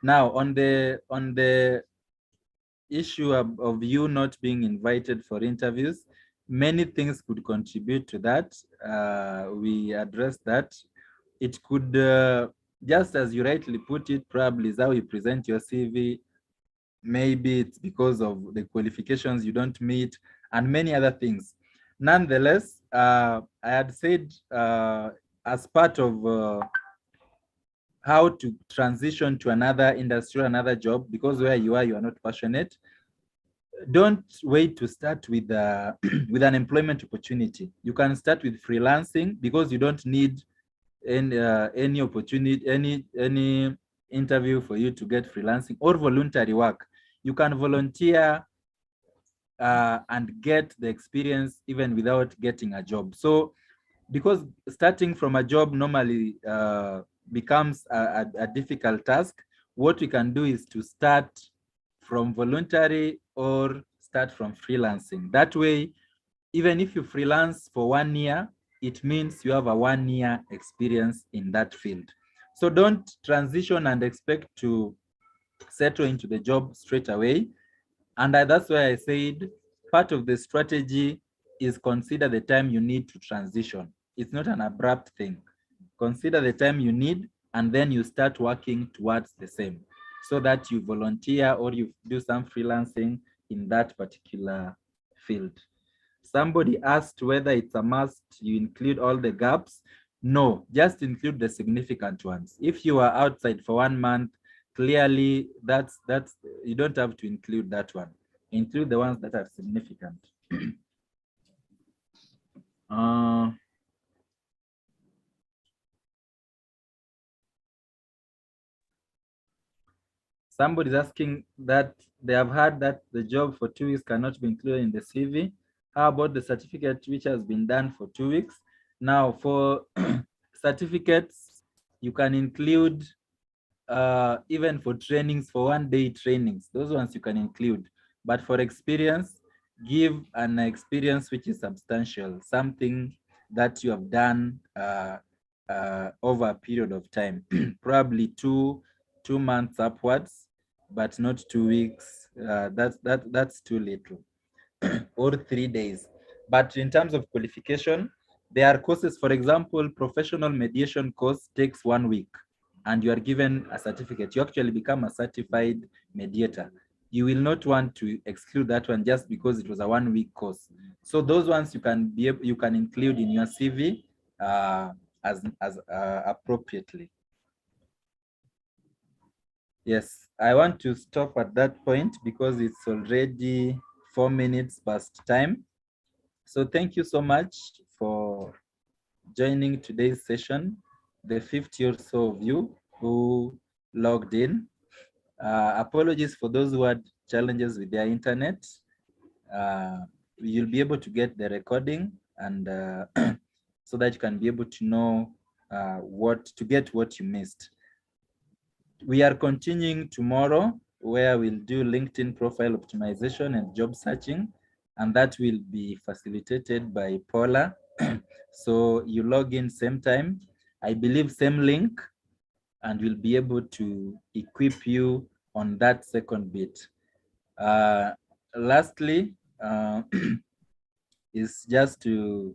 Speaker 1: Now on the issue of you not being invited for interviews, many things could contribute to that. We addressed that. It could, just as you rightly put it, probably is how you present your CV. Maybe it's because of the qualifications you don't meet and many other things. Nonetheless, I had said as part of how to transition to another industry, another job, because where you are not passionate, don't wait to start with with an employment opportunity. You can start with freelancing because you don't need any opportunity, any interview for you to get freelancing, or voluntary work. You can volunteer and get the experience even without getting a job. So because starting from a job normally becomes a difficult task, what we can do is to start from voluntary or start from freelancing. That way, even if you freelance for 1 year, it means you have a 1 year experience in that field. So don't transition and expect to settle into the job straight away. And that's why I said part of the strategy is consider the time you need to transition. It's not an abrupt thing. Consider the time you need, and then you start working towards the same, so that you volunteer or you do some freelancing in that particular field. Somebody asked whether it's a must you include all the gaps. No, just include the significant ones. If you are outside for 1 month, clearly that's you don't have to include that one. Include the ones that are significant. Somebody's asking that they have heard that the job for 2 weeks cannot be included in the CV. How about the certificate which has been done for 2 weeks? Now, for certificates, you can include even for trainings, for 1-day trainings, those ones you can include. But for experience, give an experience which is substantial, something that you have done over a period of time, probably two months upwards, but not 2 weeks. That's too little. Or 3 days. But in terms of qualification, there are courses. For example, professional mediation course takes 1 week, and you are given a certificate. You actually become a certified mediator. You will not want to exclude that one just because it was a 1 week course. So those ones you can include in your CV as appropriately. Yes, I want to stop at that point because it's already 4 minutes past time. So thank you so much for joining today's session, the 50 or so of you who logged in. Apologies for those who had challenges with their internet. You'll be able to get the recording, and so that you can be able to know what you missed. We are continuing tomorrow, where we'll do LinkedIn profile optimization and job searching, and that will be facilitated by Paula. So you log in same time, I believe same link, and we'll be able to equip you on that second bit. Lastly, is just to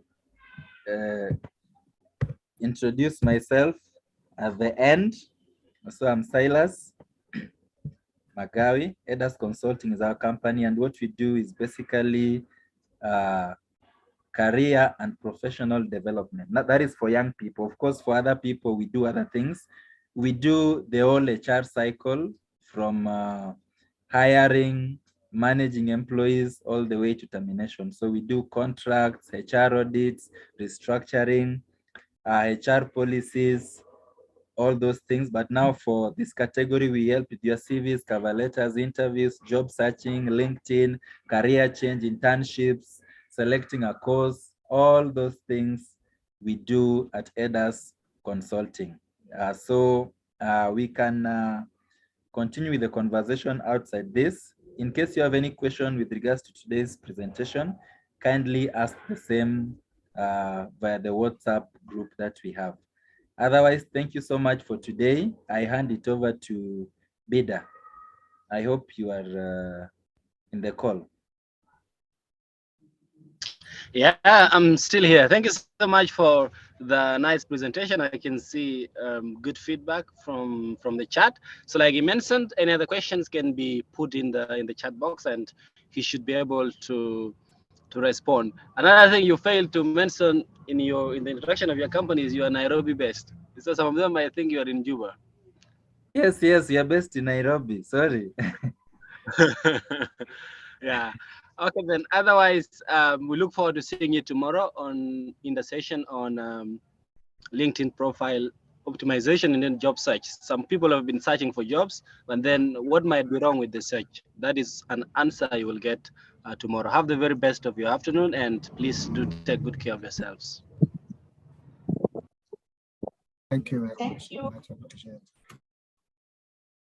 Speaker 1: introduce myself at the end. So I'm Silas Magawi. EDAS Consulting is our company, and what we do is basically career and professional development. Now, that is for young people. Of course, for other people, we do other things. We do the whole HR cycle, from hiring, managing employees, all the way to termination. So we do contracts, HR audits, restructuring, HR policies, all those things. But now for this category, we help with your CVs, cover letters, interviews, job searching, LinkedIn, career change, internships, selecting a course, all those things we do at EDAS Consulting. So we can continue with the conversation outside this. In case you have any question with regards to today's presentation, kindly ask the same via the WhatsApp group that we have. Otherwise, thank you so much for today. I hand it over to Bida. I hope you are in the call.
Speaker 3: Yeah, I'm still here. Thank you so much for the nice presentation. I can see good feedback from the chat. So like you mentioned, any other questions can be put in the chat box, and he should be able to respond. Another thing you failed to mention in the introduction of your company is you are Nairobi based. So some of them I think you are in Juba.
Speaker 1: Yes, we are based in Nairobi. Sorry.
Speaker 3: Yeah. Okay, then. Otherwise, we look forward to seeing you tomorrow in the session on LinkedIn profile optimization and then job search. Some people have been searching for jobs, and then what might be wrong with the search? That is an answer you will get tomorrow. Have the very best of your afternoon, and please do take good care of yourselves.
Speaker 6: Thank you very
Speaker 10: Thank
Speaker 6: much.
Speaker 10: you.
Speaker 6: Much appreciated.